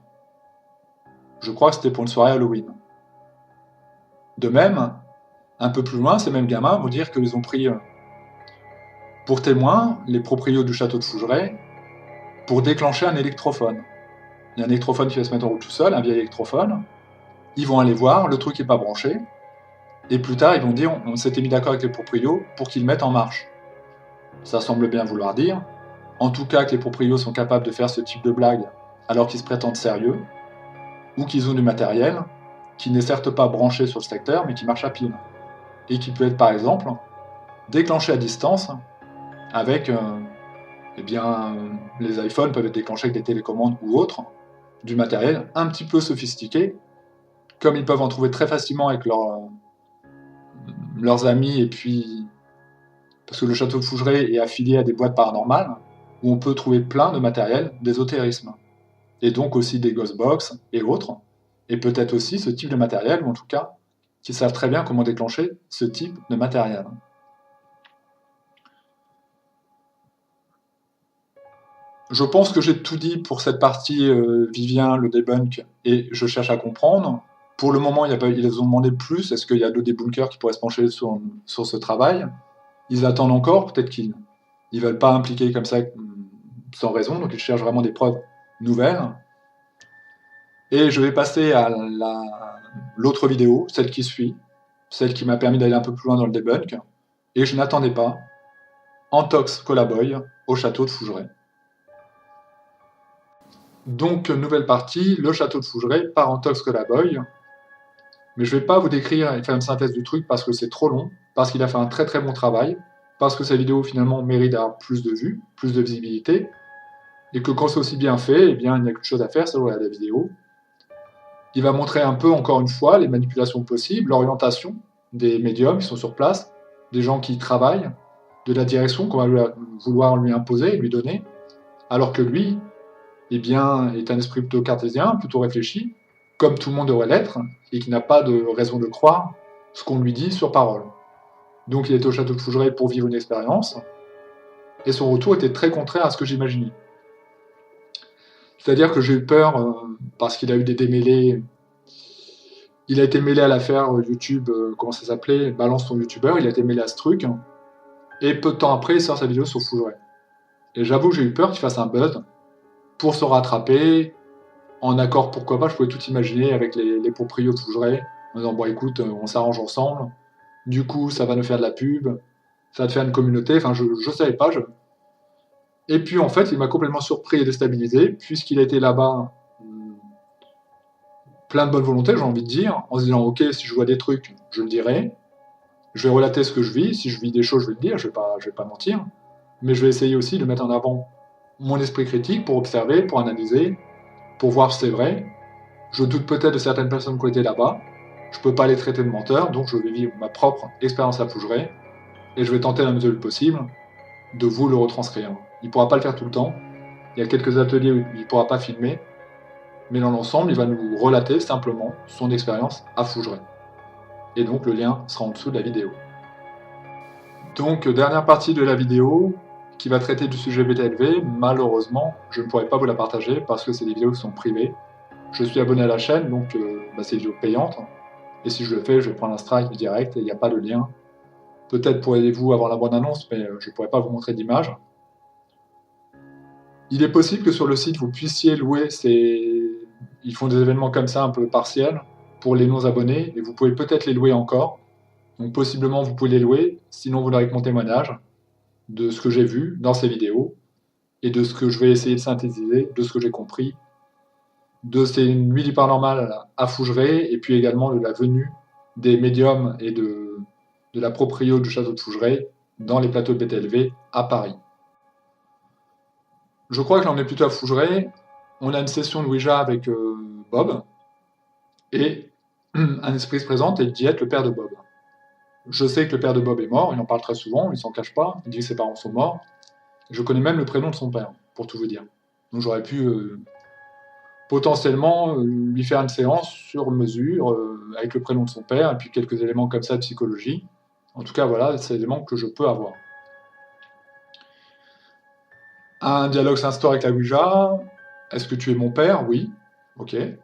Speaker 1: Je crois que c'était pour une soirée Halloween. De même, un peu plus loin, ces mêmes gamins vont dire qu'ils ont pris pour témoin les propriétaires du château de Fougeray pour déclencher un électrophone. Il y a un électrophone qui va se mettre en route tout seul, un vieil électrophone. Ils vont aller voir, le truc n'est pas branché, et plus tard ils vont dire on s'était mis d'accord avec les propriétaires pour qu'ils le mettent en marche. Ça semble bien vouloir dire, en tout cas que les propriétaires sont capables de faire ce type de blague alors qu'ils se prétendent sérieux, ou qu'ils ont du matériel qui n'est certes pas branché sur le secteur, mais qui marche à pile. Et qui peut être par exemple déclenché à distance avec, eh bien, les iPhones peuvent être déclenchés avec des télécommandes ou autres, du matériel un petit peu sophistiqué, comme ils peuvent en trouver très facilement avec leurs amis, et puis parce que le château de Fougeray est affilié à des boîtes paranormales, où on peut trouver plein de matériel d'ésotérisme, et donc aussi des Ghostbox et autres, et peut-être aussi ce type de matériel, ou en tout cas, qui savent très bien comment déclencher ce type de matériel. Je pense que j'ai tout dit pour cette partie Vivien, le debunk, et je cherche à comprendre. Pour le moment, ils ont demandé plus. Est-ce qu'il y a d'autres débunkers qui pourraient se pencher sur ce travail? Ils attendent encore, peut-être qu'ils ne veulent pas impliquer comme ça sans raison, donc ils cherchent vraiment des preuves nouvelles. Et je vais passer à l'autre vidéo, celle qui suit, celle qui m'a permis d'aller un peu plus loin dans le debunk, et je n'attendais pas, Antox Colaboy au château de Fougeray. Donc, nouvelle partie, le château de Fougeray par Antox Colaboy. Mais je ne vais pas vous décrire et faire une synthèse du truc parce que c'est trop long, parce qu'il a fait un très très bon travail, parce que sa vidéo finalement mérite d'avoir plus de vues, plus de visibilité, et que quand c'est aussi bien fait, eh bien, il n'y a qu'une chose à faire, c'est regarder la vidéo. Il va montrer un peu, encore une fois, les manipulations possibles, l'orientation des médiums qui sont sur place, des gens qui travaillent, de la direction qu'on va vouloir lui imposer, lui donner, alors que lui, eh bien, est un esprit plutôt cartésien, plutôt réfléchi, comme tout le monde devrait l'être, et qui n'a pas de raison de croire ce qu'on lui dit sur parole. Donc il était au château de Fougeray pour vivre une expérience, et son retour était très contraire à ce que j'imaginais. C'est-à-dire que j'ai eu peur, parce qu'il a eu des démêlés. Il a été mêlé à l'affaire YouTube, comment ça s'appelait, Balance ton youtubeur, il a été mêlé à ce truc, et peu de temps après, il sort sa vidéo sur Fougeray. Et j'avoue que j'ai eu peur qu'il fasse un buzz pour se rattraper, en accord, pourquoi pas, je pouvais tout imaginer avec les proprios de Fougeray, en disant, bon écoute, on s'arrange ensemble, du coup, ça va nous faire de la pub, ça va te faire une communauté, enfin, je savais pas. Et puis, en fait, il m'a complètement surpris et déstabilisé, puisqu'il a été là-bas, plein de bonne volonté, j'ai envie de dire, en se disant, ok, si je vois des trucs, je le dirai, je vais relater ce que je vis, si je vis des choses, je vais le dire, je vais pas mentir, mais je vais essayer aussi de mettre en avant mon esprit critique pour observer, pour analyser, pour voir si c'est vrai. Je doute peut-être de certaines personnes qui ont été là-bas, je peux pas les traiter de menteurs, donc je vais vivre ma propre expérience à Fougeray, et je vais tenter la mesure du possible de vous le retranscrire. Il pourra pas le faire tout le temps, il y a quelques ateliers où il pourra pas filmer, mais dans l'ensemble, il va nous relater simplement son expérience à Fougeray. Et donc le lien sera en dessous de la vidéo. Donc, dernière partie de la vidéo qui va traiter du sujet BTLV. Malheureusement, je ne pourrai pas vous la partager parce que c'est des vidéos qui sont privées. Je suis abonné à la chaîne, donc c'est des vidéos payantes. Et si je le fais, je vais prendre un strike direct et il n'y a pas de lien. Peut-être pourriez-vous avoir la bonne annonce, mais je ne pourrai pas vous montrer d'image. Il est possible que sur le site, vous puissiez louer ces... Ils font des événements comme ça, un peu partiels, pour les non-abonnés, et vous pouvez peut-être les louer encore. Donc possiblement, vous pouvez les louer, sinon vous l'aurez avec mon témoignage de ce que j'ai vu dans ces vidéos, et de ce que je vais essayer de synthétiser, de ce que j'ai compris, de ces nuits du paranormal à Fougeray, et puis également de la venue des médiums et de la proprio du château de Fougeray dans les plateaux de BTLV à Paris. Je crois que j'en ai plutôt à Fougeray. On a une session de Ouija avec Bob, et un esprit se présente et il dit être le père de Bob. Je sais que le père de Bob est mort, il en parle très souvent, il s'en cache pas, il dit que ses parents sont morts. Je connais même le prénom de son père, pour tout vous dire. Donc j'aurais pu potentiellement lui faire une séance sur mesure, avec le prénom de son père, et puis quelques éléments comme ça de psychologie. En tout cas, voilà, c'est des éléments que je peux avoir. Un dialogue s'instaure avec la Ouija. Est-ce que tu es mon père? Oui. Ok. Il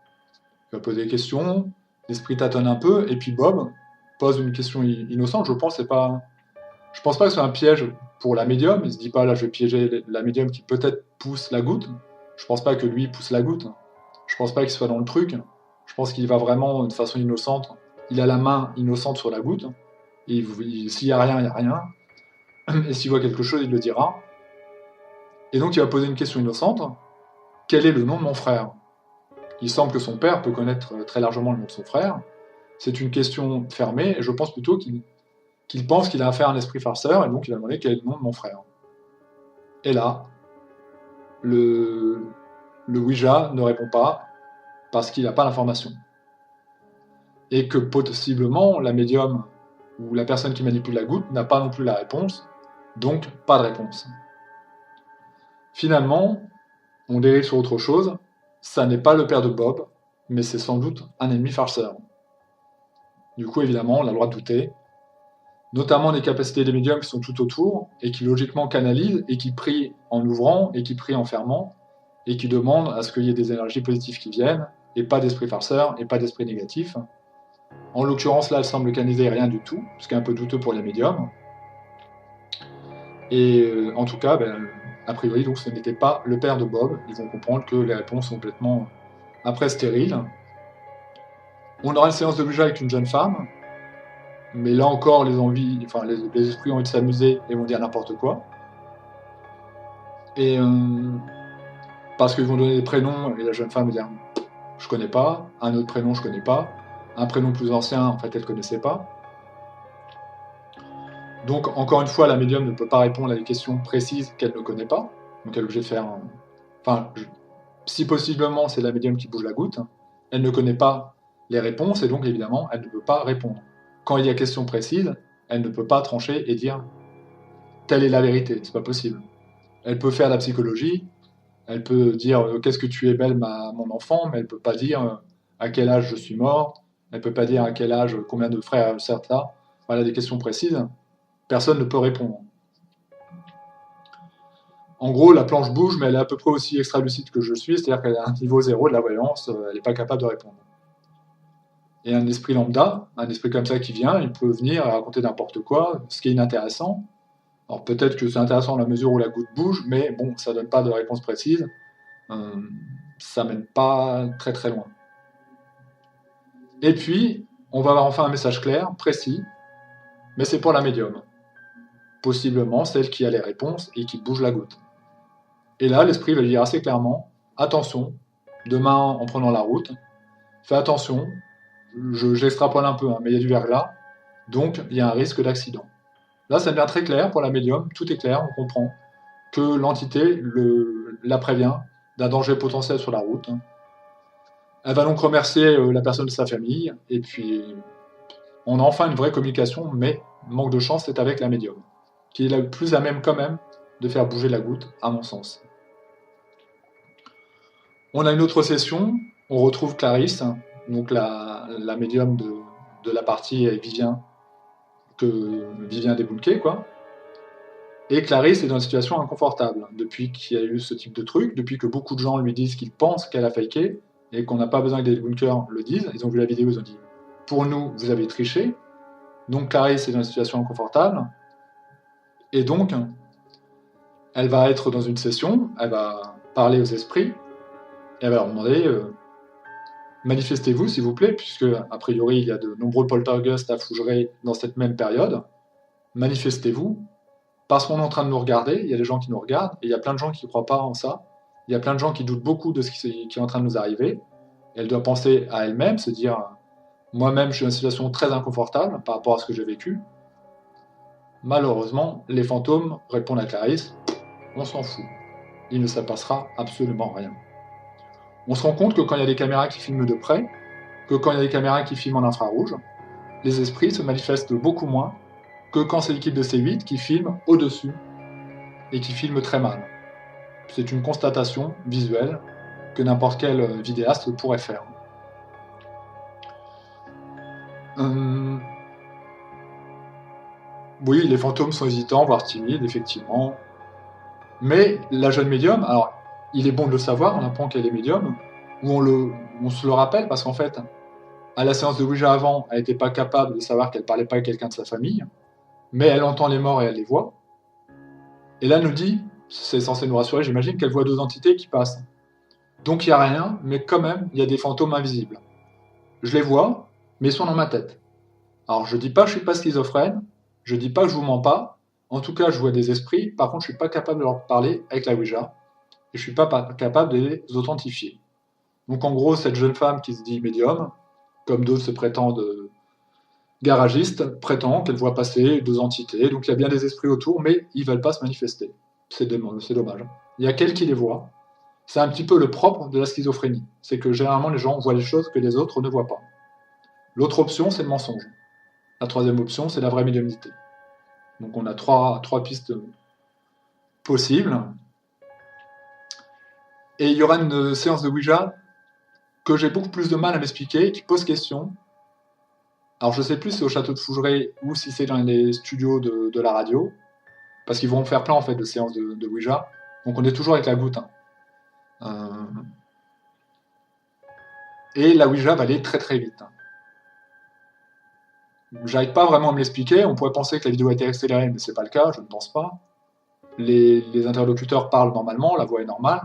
Speaker 1: va poser des questions. L'esprit tâtonne un peu. Et puis Bob pose une question innocente. Je pense pas que ce soit un piège pour la médium. Il se dit pas, là, je vais piéger la médium qui peut-être pousse la goutte. Je pense pas que lui pousse la goutte. Je pense pas qu'il soit dans le truc. Je pense qu'il va vraiment de façon innocente. Il a la main innocente sur la goutte. Et s'il y a rien, il y a rien. Et s'il voit quelque chose, il le dira. Et donc il va poser une question innocente. Quel est le nom de mon frère? Il semble que son père peut connaître très largement le nom de son frère. C'est une question fermée, et je pense plutôt qu'il pense qu'il a affaire à un esprit farceur, et donc il va demander quel est le nom de mon frère. Et là, le Ouija ne répond pas, parce qu'il n'a pas l'information. Et que possiblement, la médium, ou la personne qui manipule la goutte, n'a pas non plus la réponse, donc pas de réponse. Finalement, on dérive sur autre chose, ça n'est pas le père de Bob, mais c'est sans doute un ennemi farceur. Du coup, évidemment, on a le droit de douter, notamment des capacités des médiums qui sont tout autour, et qui logiquement canalisent, et qui prient en ouvrant, et qui prient en fermant, et qui demandent à ce qu'il y ait des énergies positives qui viennent, et pas d'esprit farceur, et pas d'esprit négatif. En l'occurrence, là, elle semble canaliser rien du tout, ce qui est un peu douteux pour les médiums. Et en tout cas, a priori, donc, ce n'était pas le père de Bob. Ils vont comprendre que les réponses sont complètement, après, stériles. On aura une séance de Ouija avec une jeune femme, mais là encore, les esprits ont envie de s'amuser et vont dire n'importe quoi. Et parce qu'ils vont donner des prénoms, et la jeune femme va dire je connais pas, un autre prénom je connais pas, un prénom plus ancien, en fait, elle connaissait pas. Donc, encore une fois, la médium ne peut pas répondre à des questions précises qu'elle ne connaît pas. Donc, elle est obligée de faire. Enfin, si possiblement, c'est la médium qui bouge la goutte. Elle ne connaît pas les réponses et donc, évidemment, elle ne peut pas répondre. Quand il y a question précise, elle ne peut pas trancher et dire telle est la vérité. C'est pas possible. Elle peut faire de la psychologie. Elle peut dire qu'est-ce que tu es belle, mon enfant, mais elle peut pas dire à quel âge je suis mort. Elle peut pas dire à quel âge, combien de frères, sœurs, ça. Voilà des questions précises. Personne ne peut répondre. En gros, la planche bouge, mais elle est à peu près aussi extra-lucide que je suis, c'est-à-dire qu'elle a un niveau zéro de la voyance, elle n'est pas capable de répondre. Et un esprit lambda, un esprit comme ça qui vient, il peut venir et raconter n'importe quoi, ce qui est inintéressant. Alors peut-être que c'est intéressant dans la mesure où la goutte bouge, mais bon, ça donne pas de réponse précise. Euh, Ça mène pas très très loin. Et puis, on va avoir enfin un message clair, précis, mais c'est pour la médium. Possiblement celle qui a les réponses et qui bouge la goutte. Et là, l'esprit va lui dire assez clairement attention, demain en prenant la route, fais attention, j'extrapole un peu, hein, mais il y a du verglas, donc il y a un risque d'accident. Là, ça devient très clair pour la médium, tout est clair, on comprend que l'entité la prévient d'un danger potentiel sur la route. Elle va donc remercier la personne de sa famille, et puis on a enfin une vraie communication, mais manque de chance, c'est avec la médium, qui est la plus à même quand même de faire bouger la goutte, à mon sens. On a une autre session, on retrouve Clarisse, donc la médium de la partie Vivien, que Vivien débunké, quoi. Et Clarisse est dans une situation inconfortable, depuis qu'il y a eu ce type de truc, depuis que beaucoup de gens lui disent qu'ils pensent qu'elle a faké, et qu'on n'a pas besoin que des débunkers le disent. Ils ont vu la vidéo, ils ont dit « Pour nous, vous avez triché ». Donc Clarisse est dans une situation inconfortable, et donc, elle va être dans une session, elle va parler aux esprits, et elle va leur demander manifestez-vous, s'il vous plaît, puisque, a priori, il y a de nombreux poltergeists à Fougeray dans cette même période. Manifestez-vous, parce qu'on est en train de nous regarder, il y a des gens qui nous regardent, et il y a plein de gens qui ne croient pas en ça. Il y a plein de gens qui doutent beaucoup de ce qui est en train de nous arriver. Elle doit penser à elle-même, se dire moi-même, je suis dans une situation très inconfortable par rapport à ce que j'ai vécu. Malheureusement, les fantômes répondent à Clarisse on s'en fout. Il ne se passera absolument rien. On se rend compte que quand il y a des caméras qui filment de près, que quand il y a des caméras qui filment en infrarouge, les esprits se manifestent beaucoup moins que quand c'est l'équipe de C8 qui filme au-dessus et qui filme très mal. C'est une constatation visuelle que n'importe quel vidéaste pourrait faire. Oui, les fantômes sont hésitants, voire timides, effectivement. Mais la jeune médium, alors, il est bon de le savoir, on apprend qu'elle est médium, ou on se le rappelle, parce qu'en fait, à la séance de Ouija avant, elle n'était pas capable de savoir qu'elle parlait pas à quelqu'un de sa famille, mais elle entend les morts et elle les voit. Et là, elle nous dit, c'est censé nous rassurer, j'imagine, qu'elle voit deux entités qui passent. Donc il n'y a rien, mais quand même, il y a des fantômes invisibles. Je les vois, mais ils sont dans ma tête. Alors je dis pas que je suis pas schizophrène, je dis pas que je vous mens pas, en tout cas je vois des esprits, par contre je suis pas capable de leur parler avec la Ouija, et je suis pas capable de les authentifier. Donc en gros, cette jeune femme qui se dit médium, comme d'autres se prétendent garagistes, prétend qu'elle voit passer deux entités, donc il y a bien des esprits autour, mais ils veulent pas se manifester. C'est dommage. Il y a qu'elle qui les voit. C'est un petit peu le propre de la schizophrénie, c'est que généralement les gens voient les choses que les autres ne voient pas. L'autre option, c'est le mensonge. La troisième option, c'est la vraie médiumnité. Donc on a trois pistes possibles. Et il y aura une séance de Ouija que j'ai beaucoup plus de mal à m'expliquer, qui pose question. Alors je sais plus si c'est au château de Fougeray ou si c'est dans les studios de la radio, parce qu'ils vont faire plein en fait de séances de Ouija. Donc on est toujours avec la goutte. Et la Ouija va aller très très vite. J'arrive pas vraiment à me l'expliquer, on pourrait penser que la vidéo a été accélérée, mais c'est pas le cas, je ne pense pas. les interlocuteurs parlent normalement, la voix est normale,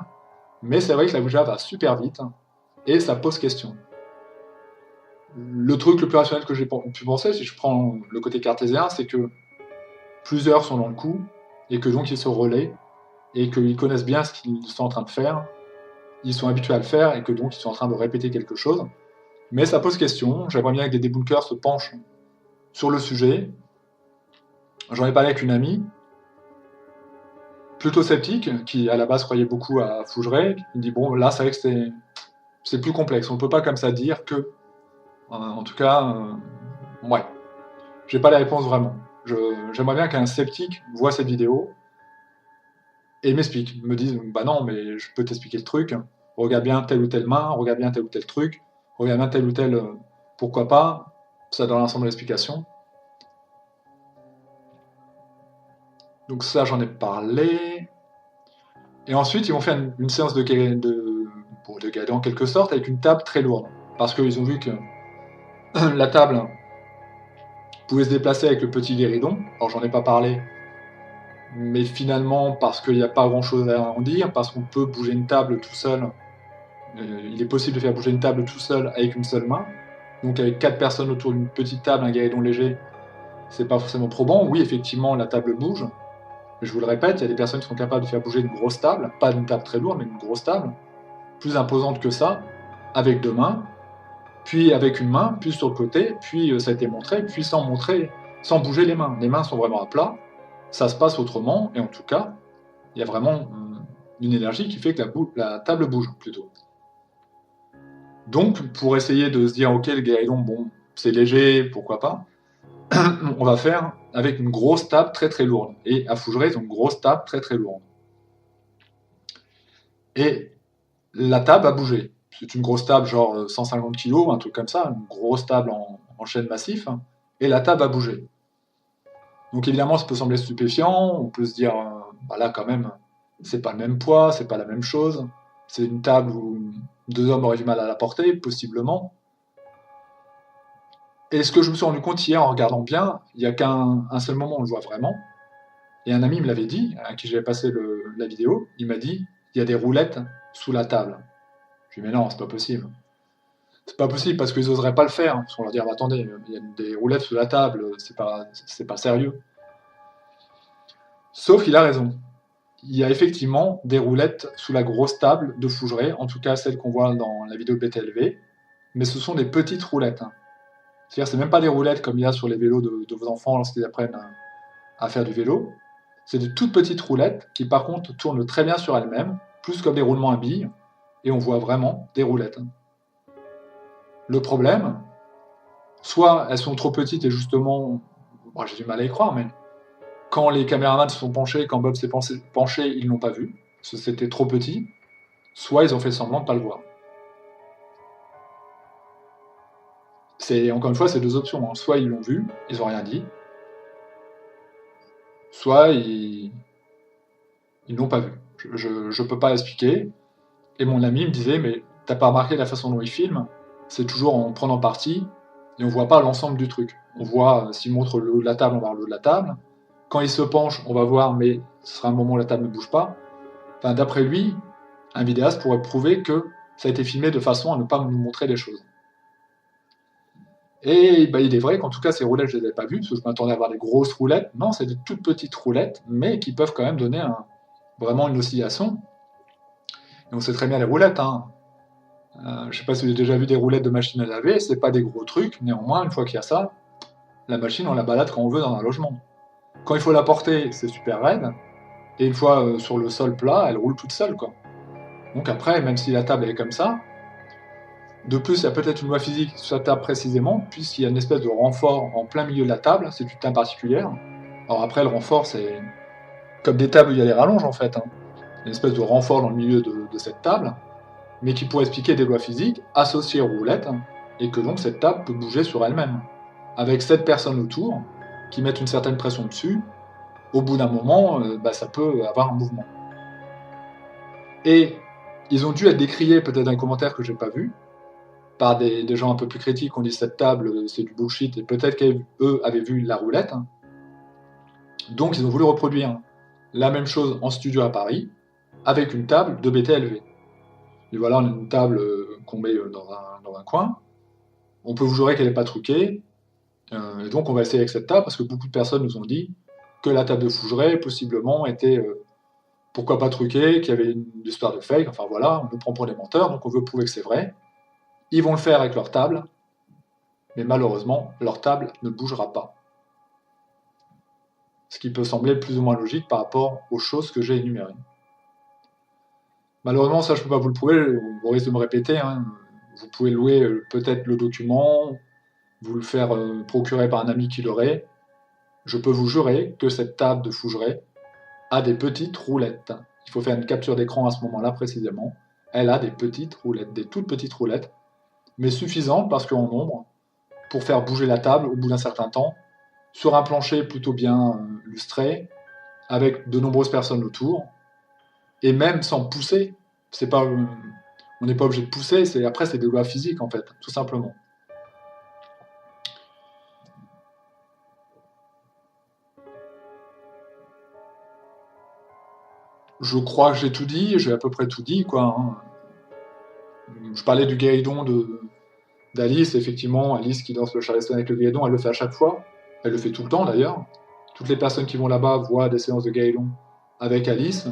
Speaker 1: mais c'est vrai que la Ouija va super vite, et ça pose question. Le truc le plus rationnel que j'ai pu penser, si je prends le côté cartésien, c'est que plusieurs sont dans le coup, et que donc ils se relaient, et qu'ils connaissent bien ce qu'ils sont en train de faire, ils sont habitués à le faire, et que donc ils sont en train de répéter quelque chose. Mais ça pose question, j'aimerais bien que des débunkers se penchent sur le sujet. J'en ai parlé avec une amie, plutôt sceptique, qui à la base croyait beaucoup à Fougeray, qui me dit bon là c'est vrai que c'est plus complexe, on peut pas comme ça dire que, en tout cas, ouais, j'ai pas la réponse vraiment. J'aimerais bien qu'un sceptique voit cette vidéo et m'explique, me dise bah non mais je peux t'expliquer le truc, regarde bien telle ou telle main, regarde bien tel ou tel truc, regarde bien tel ou tel, pourquoi pas, ça donne l'ensemble de l'explication. Donc ça j'en ai parlé. Et ensuite, ils vont faire une séance de guéridon en quelque sorte, avec une table très lourde. Parce qu'ils ont vu que la table pouvait se déplacer avec le petit guéridon. Alors, j'en ai pas parlé, mais finalement, parce qu'il n'y a pas grand chose à en dire, parce qu'on peut bouger une table tout seul, il est possible de faire bouger une table tout seul avec une seule main. Donc, avec 4 personnes autour d'une petite table, un guéridon léger, c'est pas forcément probant. Oui, effectivement, la table bouge. Je vous le répète, il y a des personnes qui sont capables de faire bouger une grosse table, pas une table très lourde, mais une grosse table, plus imposante que ça, avec 2 mains, puis avec une main, puis sur le côté, puis ça a été montré, puis sans bouger les mains. Les mains sont vraiment à plat, ça se passe autrement, et en tout cas, il y a vraiment une énergie qui fait que la table bouge, plutôt. Donc, pour essayer de se dire, ok, le guéridon, bon, c'est léger, pourquoi pas, on va faire avec une grosse table très très lourde. Et à Fougeray, ils ont une grosse table très très lourde. Et la table a bougé. C'est une grosse table, genre 150 kg, un truc comme ça, une grosse table en chêne massif, et la table a bougé. Donc évidemment, ça peut sembler stupéfiant, on peut se dire, bah là quand même, c'est pas le même poids, c'est pas la même chose, c'est une table où 2 hommes auraient du mal à la porter, possiblement. Et ce que je me suis rendu compte hier en regardant bien, il n'y a qu'un seul moment où on le voit vraiment, et un ami me l'avait dit, à qui j'avais passé la vidéo, il m'a dit, il y a des roulettes sous la table. Je lui ai dit, mais non, c'est pas possible. C'est pas possible parce qu'ils oseraient pas le faire. Parce qu'on leur dit, ah, bah, attendez, il y a des roulettes sous la table, c'est pas sérieux. Sauf qu'il a raison. Il y a effectivement des roulettes sous la grosse table de Fougeray, en tout cas celles qu'on voit dans la vidéo BTLV, mais ce sont des petites roulettes. C'est-à-dire, c'est même pas des roulettes comme il y a sur les vélos de vos enfants lorsqu'ils apprennent à faire du vélo. C'est de toutes petites roulettes qui, par contre, tournent très bien sur elles-mêmes, plus comme des roulements à billes, et on voit vraiment des roulettes. Le problème, soit elles sont trop petites et justement, bon, j'ai du mal à y croire, mais quand les caméramans se sont penchés, quand Bob s'est penché, ils l'ont pas vu, parce que c'était trop petit, soit ils ont fait semblant de pas le voir. Encore une fois, c'est 2 options, hein. Soit ils l'ont vu, ils ont rien dit, soit ils l'ont pas vu. Je peux pas expliquer. Et mon ami me disait, mais t'as pas remarqué la façon dont il filme? C'est toujours en prenant parti, et on voit pas l'ensemble du truc. On voit, s'il montre le haut de la table, on va voir le haut de la table. Quand il se penche, on va voir, mais ce sera un moment où la table ne bouge pas. Enfin, d'après lui, un vidéaste pourrait prouver que ça a été filmé de façon à ne pas nous montrer les choses. Et bah, il est vrai qu'en tout cas, ces roulettes, je ne les avais pas vues, parce que je m'attendais à avoir des grosses roulettes. Non, c'est des toutes petites roulettes, mais qui peuvent quand même donner vraiment une oscillation. Et on sait très bien les roulettes, hein. Je ne sais pas si vous avez déjà vu des roulettes de machine à laver, c'est pas des gros trucs, néanmoins, une fois qu'il y a ça, la machine, on la balade quand on veut dans un logement. Quand il faut la porter, c'est super raide, et une fois sur le sol plat, elle roule toute seule, quoi. Donc après, même si la table est comme ça, de plus, il y a peut-être une loi physique sur la table précisément, puisqu'il y a une espèce de renfort en plein milieu de la table, c'est une table particulière. Alors après, le renfort, c'est comme des tables où il y a les rallonges, en fait, hein. Une espèce de renfort dans le milieu de cette table, mais qui pourrait expliquer des lois physiques associées aux roulettes, et que donc cette table peut bouger sur elle-même. Avec 7 personnes autour, qui mettent une certaine pression dessus, au bout d'un moment, ça peut avoir un mouvement. Et ils ont dû être décriés, peut-être dans les commentaires que j'ai pas vu, par des gens un peu plus critiques, on dit cette table c'est du bullshit, et peut-être qu'eux avaient vu la roulette, donc ils ont voulu reproduire La même chose en studio à Paris, avec une table de BTLV. Et voilà, on a une table qu'on met dans un coin. On peut vous jurer qu'elle n'est pas truquée. Et donc on va essayer avec cette table, parce que beaucoup de personnes nous ont dit que la table de Fougeray, possiblement, était pourquoi pas truquée, qu'il y avait une histoire de fake. Enfin voilà, on nous prend pour des menteurs, donc on veut prouver que c'est vrai. Ils vont le faire avec leur table, mais malheureusement, leur table ne bougera pas. Ce qui peut sembler plus ou moins logique par rapport aux choses que j'ai énumérées. Malheureusement, ça je ne peux pas vous le prouver, on risque de me répéter. Hein. Vous pouvez louer peut-être le document, vous le faire procurer par un ami qui l'aurait. Je peux vous jurer que cette table de Fougeray a des petites roulettes. Il faut faire une capture d'écran à ce moment-là précisément. Elle a des petites roulettes, des toutes petites roulettes, mais suffisantes parce qu'en nombre, pour faire bouger la table au bout d'un certain temps, sur un plancher plutôt bien lustré, avec de nombreuses personnes autour, et même sans pousser. C'est pas, on n'est pas obligé de pousser, après c'est des lois physiques en fait, tout simplement. Je crois que j'ai tout dit, j'ai à peu près tout dit, quoi. Hein. Je parlais du guéridon d'Alice, effectivement, Alice qui danse le charleston avec le guéridon, elle le fait à chaque fois. Elle le fait tout le temps d'ailleurs. Toutes les personnes qui vont là-bas voient des séances de guéridon avec Alice,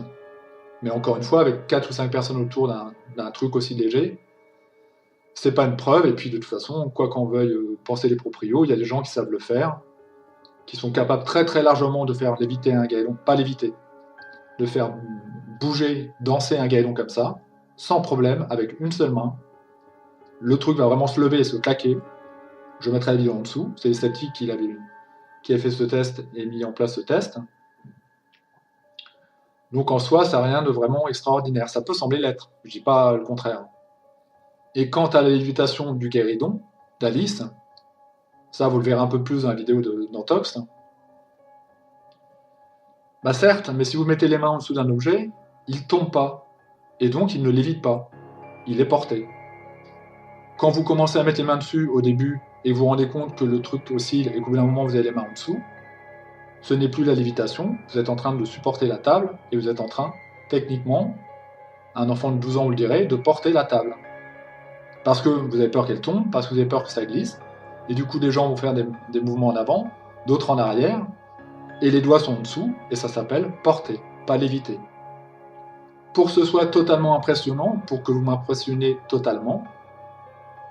Speaker 1: mais encore une fois, avec 4 ou 5 personnes autour d'un truc aussi léger. C'est pas une preuve, et puis de toute façon, quoi qu'en veuille penser les proprios, il y a des gens qui savent le faire, qui sont capables très très largement de faire léviter un guéridon, pas léviter, de faire bouger, danser un guéridon comme ça, sans problème, avec une seule main. Le truc va vraiment se lever et se claquer. Je mettrai la vidéo en dessous. C'est les sceptiques qui a fait ce test et mis en place ce test. Donc en soi, ça n'a rien de vraiment extraordinaire. Ça peut sembler l'être, je ne dis pas le contraire. Et quant à la lévitation du guéridon, d'Alice, ça vous le verrez un peu plus dans la vidéo d'Antox, bah certes, mais si vous mettez les mains en dessous d'un objet, il ne tombe pas. Et donc il ne lévite pas. Il est porté. Quand vous commencez à mettre les mains dessus au début et vous vous rendez compte que le truc oscille et qu'au bout d'un moment vous avez les mains en dessous, ce n'est plus la lévitation, vous êtes en train de supporter la table et vous êtes en train, techniquement, un enfant de 12 ans vous le dirait, de porter la table. Parce que vous avez peur qu'elle tombe, parce que vous avez peur que ça glisse, et du coup des gens vont faire des mouvements en avant, d'autres en arrière, et les doigts sont en dessous, et ça s'appelle porter, pas léviter. Pour que ce soit totalement impressionnant, pour que vous m'impressionnez totalement,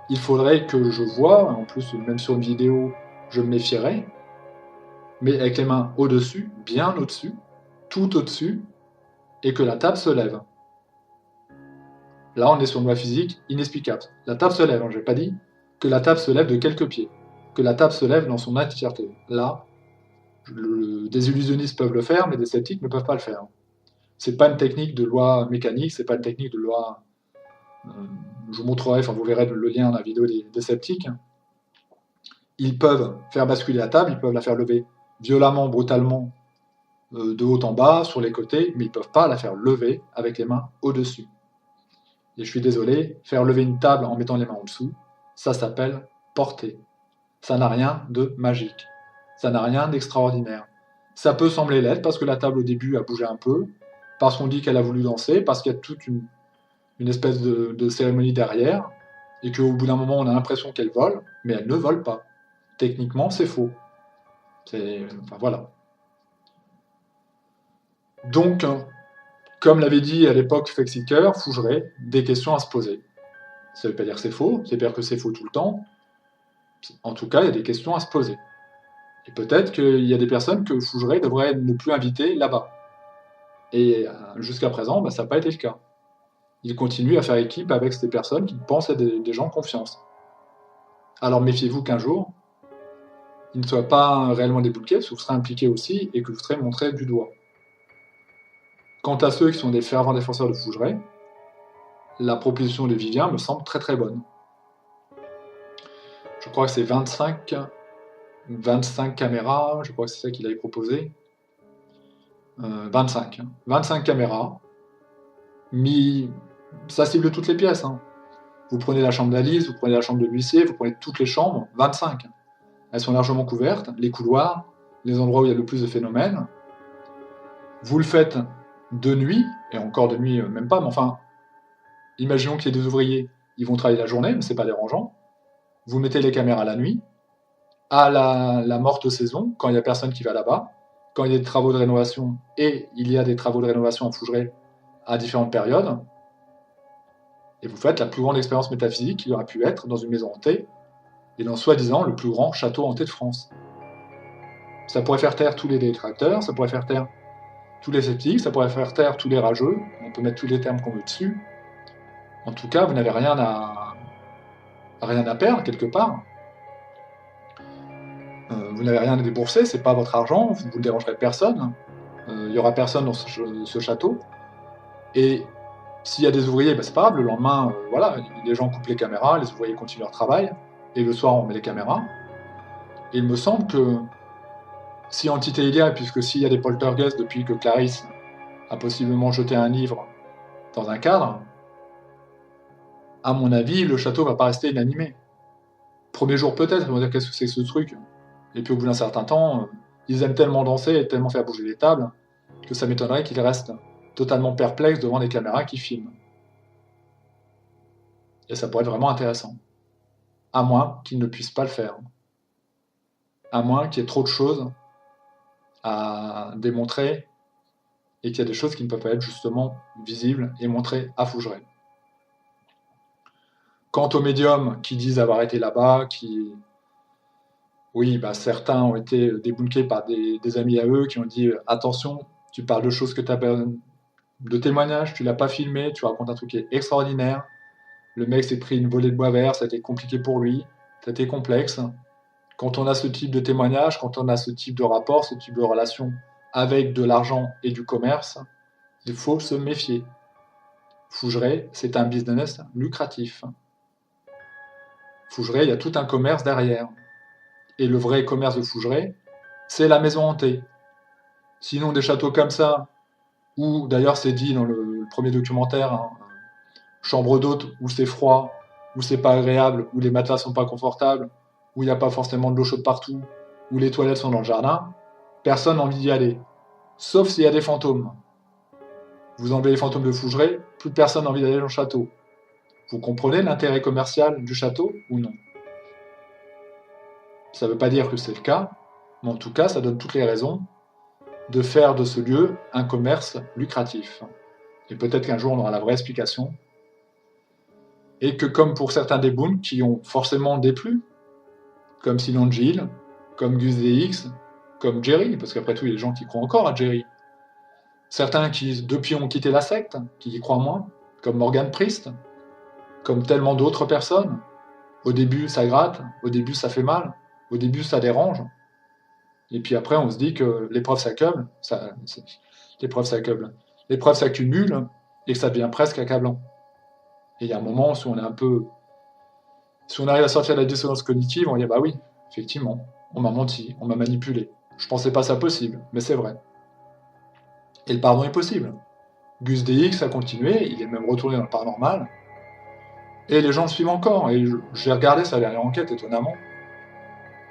Speaker 1: il faudrait que je voie, en plus même sur une vidéo je me méfierais, mais avec les mains au-dessus, bien au-dessus, tout au-dessus, et que la table se lève. Là, on est sur une loi physique inexplicable. La table se lève, hein, je n'ai pas dit que la table se lève de quelques pieds, que la table se lève dans son entièreté. Là, des illusionnistes peuvent le faire, mais des sceptiques ne peuvent pas le faire. C'est pas une technique de loi mécanique, c'est pas une technique de loi. Je vous montrerai, enfin vous verrez le lien dans la vidéo des sceptiques. Ils peuvent faire basculer la table, ils peuvent la faire lever violemment, brutalement, de haut en bas, sur les côtés, mais ils ne peuvent pas la faire lever avec les mains au-dessus. Et je suis désolé, faire lever une table en mettant les mains en dessous, ça s'appelle porter. Ça n'a rien de magique. Ça n'a rien d'extraordinaire. Ça peut sembler l'être parce que la table au début a bougé un peu, parce qu'on dit qu'elle a voulu danser, parce qu'il y a toute une espèce de cérémonie derrière, et qu'au bout d'un moment on a l'impression qu'elle vole, mais elle ne vole pas. Techniquement, c'est faux. Enfin voilà. Donc, comme l'avait dit à l'époque Fexeeker, Fougeray, des questions à se poser. Ça ne veut pas dire que c'est faux, ça veut dire que c'est faux tout le temps. En tout cas, il y a des questions à se poser. Et peut-être qu'il y a des personnes que Fougeray devrait ne plus inviter là-bas. Et jusqu'à présent, ça n'a pas été le cas. Il continue à faire équipe avec ces personnes qui pensent être des gens de confiance. Alors méfiez-vous qu'un jour, il ne soit pas réellement débouqué, parce que vous serez impliqué aussi et que vous serez montré du doigt. Quant à ceux qui sont des fervents défenseurs de Fougeray, la proposition de Vivien me semble très très bonne. Je crois que c'est 25 caméras, je crois que c'est ça qu'il avait proposé. 25 caméras, ça cible toutes les pièces. Hein. Vous prenez la chambre d'Alice, vous prenez la chambre de l'huissier, vous prenez toutes les chambres, 25. Elles sont largement couvertes, les couloirs, les endroits où il y a le plus de phénomènes. Vous le faites de nuit, et encore de nuit, même pas, mais enfin, imaginons qu'il y ait des ouvriers, ils vont travailler la journée, mais c'est pas dérangeant. Vous mettez les caméras la nuit, à la morte saison, quand il n'y a personne qui va là-bas, quand il y a des travaux de rénovation, et il y a des travaux de rénovation à Fougeray à différentes périodes, et vous faites la plus grande expérience métaphysique qu'il aurait pu être dans une maison hantée, et dans soi-disant le plus grand château hanté de France. Ça pourrait faire taire tous les détracteurs, ça pourrait faire taire tous les sceptiques, ça pourrait faire taire tous les rageux, on peut mettre tous les termes qu'on veut dessus. En tout cas, vous n'avez rien à perdre quelque part. Vous n'avez rien à débourser, c'est pas votre argent, vous ne dérangerez personne. Il y aura personne dans ce château. Et s'il y a des ouvriers, c'est pas grave, le lendemain, voilà, les gens coupent les caméras, les ouvriers continuent leur travail, et le soir on met les caméras. Et il me semble que si entité il y a, puisque s'il y a des poltergeists depuis que Clarisse a possiblement jeté un livre dans un cadre, à mon avis, le château va pas rester inanimé. Premier jour peut-être, ils vont dire qu'est-ce que c'est que ce truc. Et puis au bout d'un certain temps, ils aiment tellement danser et tellement faire bouger les tables que ça m'étonnerait qu'ils restent totalement perplexes devant les caméras qui filment. Et ça pourrait être vraiment intéressant. À moins qu'ils ne puissent pas le faire. À moins qu'il y ait trop de choses à démontrer et qu'il y a des choses qui ne peuvent pas être justement visibles et montrées à Fougeray. Quant aux médiums qui disent avoir été là-bas, oui, certains ont été débunkés par des amis à eux qui ont dit attention, tu parles de choses que tu as de témoignages, tu l'as pas filmé, tu racontes un truc qui est extraordinaire. Le mec s'est pris une volée de bois vert, ça a été compliqué pour lui, ça a été complexe. Quand on a ce type de témoignage, quand on a ce type de rapport, ce type de relation avec de l'argent et du commerce, il faut se méfier. Fougeray, c'est un business lucratif. Fougeray, il y a tout un commerce derrière. Et le vrai commerce de Fougeray, c'est la maison hantée. Sinon, des châteaux comme ça, où d'ailleurs c'est dit dans le premier documentaire, hein, chambre d'hôte où c'est froid, où c'est pas agréable, où les matelas sont pas confortables, où il n'y a pas forcément de l'eau chaude partout, où les toilettes sont dans le jardin, personne n'a envie d'y aller. Sauf s'il y a des fantômes. Vous enlevez les fantômes de Fougeray, plus personne n'a envie d'aller dans le château. Vous comprenez l'intérêt commercial du château ou non? Ça ne veut pas dire que c'est le cas, mais en tout cas, ça donne toutes les raisons de faire de ce lieu un commerce lucratif. Et peut-être qu'un jour, on aura la vraie explication. Et que comme pour certains débouns qui ont forcément déplu, comme Silent Gilles, comme Gus DX, comme Jerry, parce qu'après tout, il y a des gens qui croient encore à Jerry. Certains qui, depuis, ont quitté la secte, qui y croient moins, comme Morgan Priest, comme tellement d'autres personnes. Au début, ça gratte, au début, ça fait mal, au début, ça dérange. Et puis après, on se dit que l'épreuve l'épreuve s'accumule et que ça devient presque accablant. Et il y a un moment où on est un peu... Si on arrive à sortir de la dissonance cognitive, on va dire bah oui, effectivement, on m'a menti, on m'a manipulé. Je pensais pas ça possible, mais c'est vrai. Et le pardon est possible. Gus DX a continué, il est même retourné dans le paranormal, et les gens le suivent encore. Et j'ai regardé sa dernière enquête, étonnamment.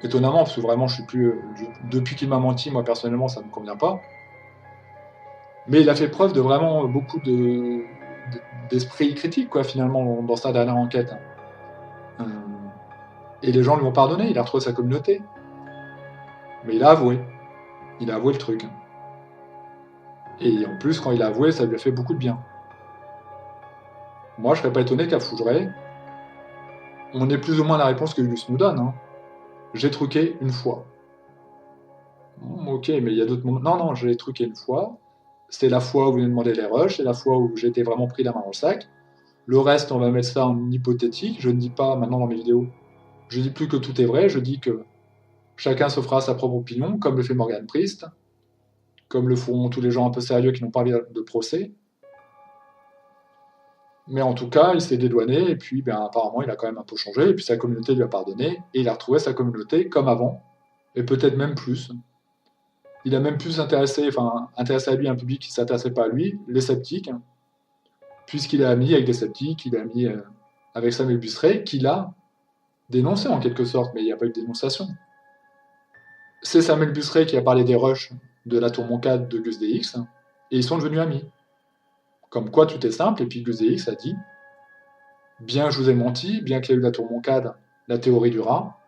Speaker 1: Étonnamment, parce que vraiment, je suis plus. Depuis qu'il m'a menti, moi personnellement, ça ne me convient pas. Mais il a fait preuve de vraiment beaucoup d'esprit critique, quoi, finalement, dans sa dernière enquête. Et les gens lui ont pardonné, il a retrouvé sa communauté. Mais il a avoué. Il a avoué le truc. Et en plus, quand il a avoué, ça lui a fait beaucoup de bien. Moi, je serais pas étonné qu'à Fougeray, on ait plus ou moins la réponse que Gus nous donne. Hein. J'ai truqué une fois. Ok, mais il y a d'autres moments. Non, non, j'ai truqué une fois. C'était la fois où vous venez demander les rushs, c'est la fois où j'étais vraiment pris la main dans le sac. Le reste, on va mettre ça en hypothétique. Je ne dis pas maintenant dans mes vidéos, je dis plus que tout est vrai, je dis que chacun se fera sa propre opinion, comme le fait Morgan Priest, comme le font tous les gens un peu sérieux qui n'ont pas envie de procès. Mais en tout cas, il s'est dédouané, et puis apparemment, il a quand même un peu changé, et puis sa communauté lui a pardonné, et il a retrouvé sa communauté comme avant, et peut-être même plus. Il a même pu s'intéresser, intéresser à lui un public qui ne s'intéressait pas à lui, les sceptiques, puisqu'il est ami avec des sceptiques, il est ami avec Samuel Busseret, qui l'a dénoncé en quelque sorte, mais il n'y a pas eu de dénonciation. C'est Samuel Busseret qui a parlé des rushs de la tour Moncade de Gus DX, Et ils sont devenus amis. Comme quoi tout est simple, et puis GluesX a dit, bien que je vous ai menti, bien qu'il y ait eu la tour Moncade, la théorie du rat,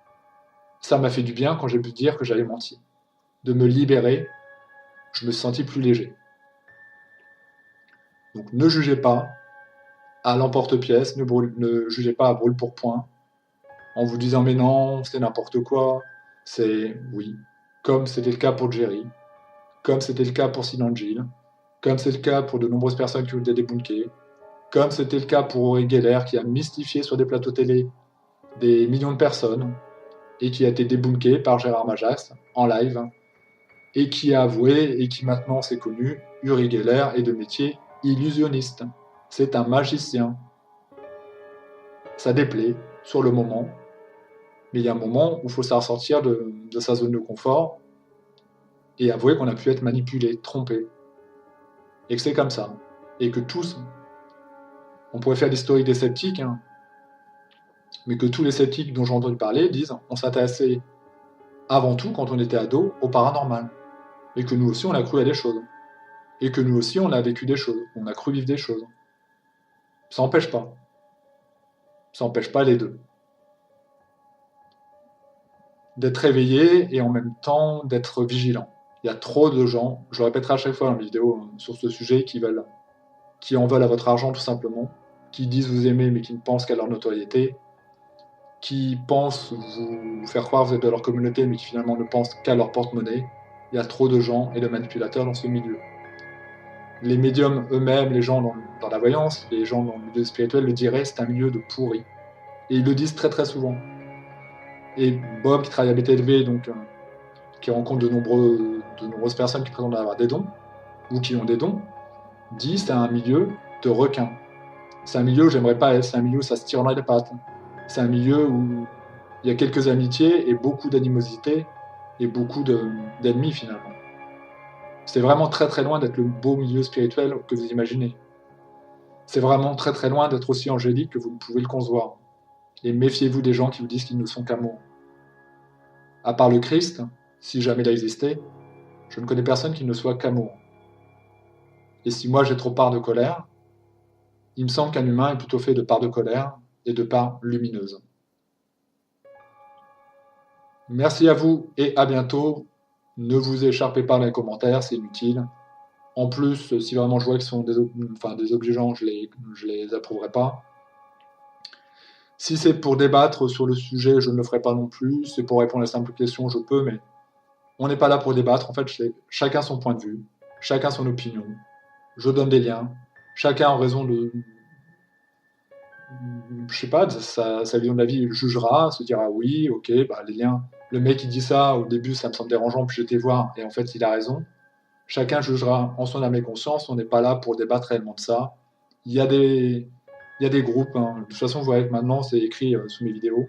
Speaker 1: ça m'a fait du bien quand j'ai pu dire que j'avais menti. De me libérer, je me suis senti plus léger. Donc ne jugez pas à l'emporte-pièce, ne jugez pas à brûle-pourpoint, en vous disant mais non, c'est n'importe quoi. C'est, oui, comme c'était le cas pour Jerry, comme c'était le cas pour Silent Jill, comme c'est le cas pour de nombreuses personnes qui ont été débunkées, comme c'était le cas pour Uri Geller qui a mystifié sur des plateaux télé des millions de personnes et qui a été débunké par Gérard Majax en live et qui a avoué et qui maintenant s'est connu, Uri Geller est de métier illusionniste. C'est un magicien. Ça déplaît sur le moment, mais il y a un moment où il faut savoir sortir de sa zone de confort et avouer qu'on a pu être manipulé, trompé, et que c'est comme ça, et que tous, on pourrait faire l'historique des sceptiques, hein, mais que tous les sceptiques dont j'ai entendu parler disent on s'intéressait avant tout, quand on était ado, au paranormal, et que nous aussi on a cru à des choses, et que nous aussi on a vécu des choses, on a cru vivre des choses. Ça n'empêche pas. Ça n'empêche pas les deux. D'être réveillé et en même temps d'être vigilant. Il y a trop de gens, je le répéterai à chaque fois dans la vidéo sur ce sujet, qui en veulent à votre argent tout simplement, qui disent vous aimer mais qui ne pensent qu'à leur notoriété, qui pensent vous faire croire que vous êtes de leur communauté mais qui finalement ne pensent qu'à leur porte-monnaie. Il y a trop de gens et de manipulateurs dans ce milieu. Les médiums eux-mêmes, les gens dans la voyance, les gens dans le milieu spirituel le diraient, c'est un milieu de pourri. Et ils le disent très très souvent. Et Bob, qui travaille à BTLV, donc, qui rencontre de nombreuses personnes qui prétendent avoir des dons, ou qui ont des dons, dit c'est un milieu de requins. C'est un milieu où j'aimerais pas être, c'est un milieu où ça se tire dans les pattes. C'est un milieu où il y a quelques amitiés et beaucoup d'animosité et beaucoup d'ennemis finalement. C'est vraiment très très loin d'être le beau milieu spirituel que vous imaginez. C'est vraiment très très loin d'être aussi angélique que vous ne pouvez le concevoir. Et méfiez-vous des gens qui vous disent qu'ils ne sont qu'amour. À part le Christ, si jamais il a existé, je ne connais personne qui ne soit qu'amour. Et si moi j'ai trop part de colère, il me semble qu'un humain est plutôt fait de part de colère et de part lumineuse. Merci à vous et à bientôt. Ne vous écharpez pas dans les commentaires, c'est inutile. En plus, si vraiment je vois qu'ils sont désobligeants, je les approuverai pas. Si c'est pour débattre sur le sujet, je ne le ferai pas non plus. Si c'est pour répondre à de simples questions, je peux, mais on n'est pas là pour débattre. En fait, chacun son point de vue, chacun son opinion. Je donne des liens. Chacun en raison de, je sais pas, de sa vision de la vie, il jugera, se dira oui, ok, bah les liens. Le mec qui dit ça, au début, ça me semble dérangeant, puis j'étais voir, et en fait, il a raison. Chacun jugera en son âme et conscience. On n'est pas là pour débattre réellement de ça. Il y a des groupes. Hein. De toute façon, vous voyez que maintenant, c'est écrit sous mes vidéos.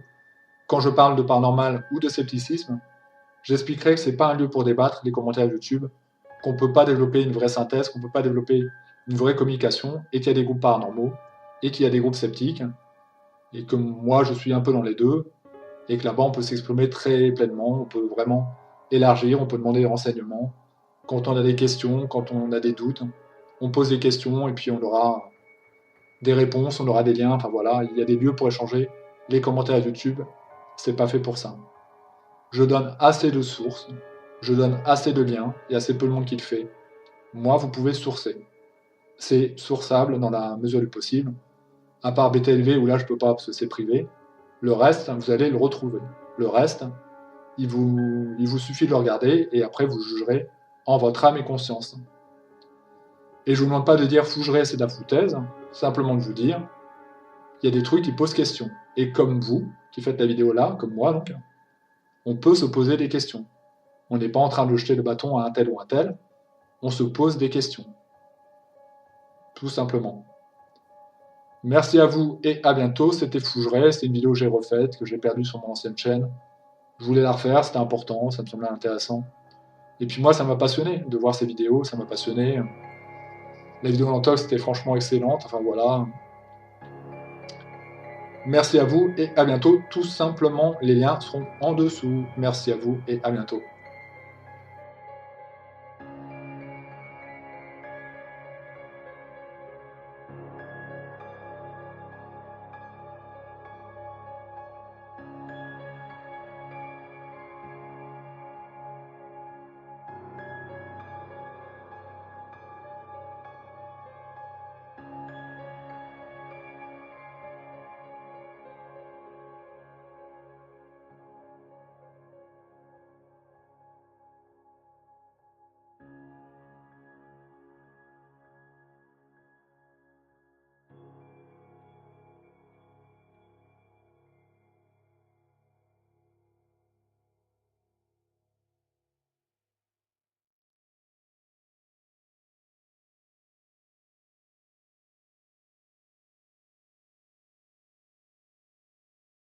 Speaker 1: Quand je parle de paranormal ou de scepticisme, j'expliquerai que c'est pas un lieu pour débattre, les commentaires YouTube, qu'on peut pas développer une vraie synthèse, qu'on peut pas développer une vraie communication, et qu'il y a des groupes paranormaux, et qu'il y a des groupes sceptiques, et que moi, je suis un peu dans les deux, et que là-bas, on peut s'exprimer très pleinement, on peut vraiment élargir, on peut demander des renseignements. Quand on a des questions, quand on a des doutes, on pose des questions, et puis on aura des réponses, on aura des liens, enfin voilà, il y a des lieux pour échanger. Les commentaires YouTube, c'est pas fait pour ça. Je donne assez de sources, je donne assez de liens, il y a assez peu de monde qui le fait. Moi, vous pouvez sourcer. C'est sourçable dans la mesure du possible, à part BTLV où là je peux pas parce que c'est privé. Le reste, vous allez le retrouver. Le reste, il vous suffit de le regarder et après vous jugerez en votre âme et conscience. Et je vous demande pas de dire fougerez, c'est de la foutaise, simplement de vous dire, il y a des trucs qui posent question. Et comme vous, qui faites la vidéo là, comme moi donc, on peut se poser des questions. On n'est pas en train de jeter le bâton à un tel ou un tel, on se pose des questions. Tout simplement. Merci à vous et à bientôt. C'était Fougeray, c'est une vidéo que j'ai refaite, que j'ai perdue sur mon ancienne chaîne. Je voulais la refaire, c'était important, ça me semblait intéressant. Et puis moi, ça m'a passionné de voir ces vidéos, ça m'a passionné. La vidéo en talk, c'était franchement excellente, enfin voilà. Merci à vous et à bientôt. Tout simplement, les liens seront en dessous. Merci à vous et à bientôt.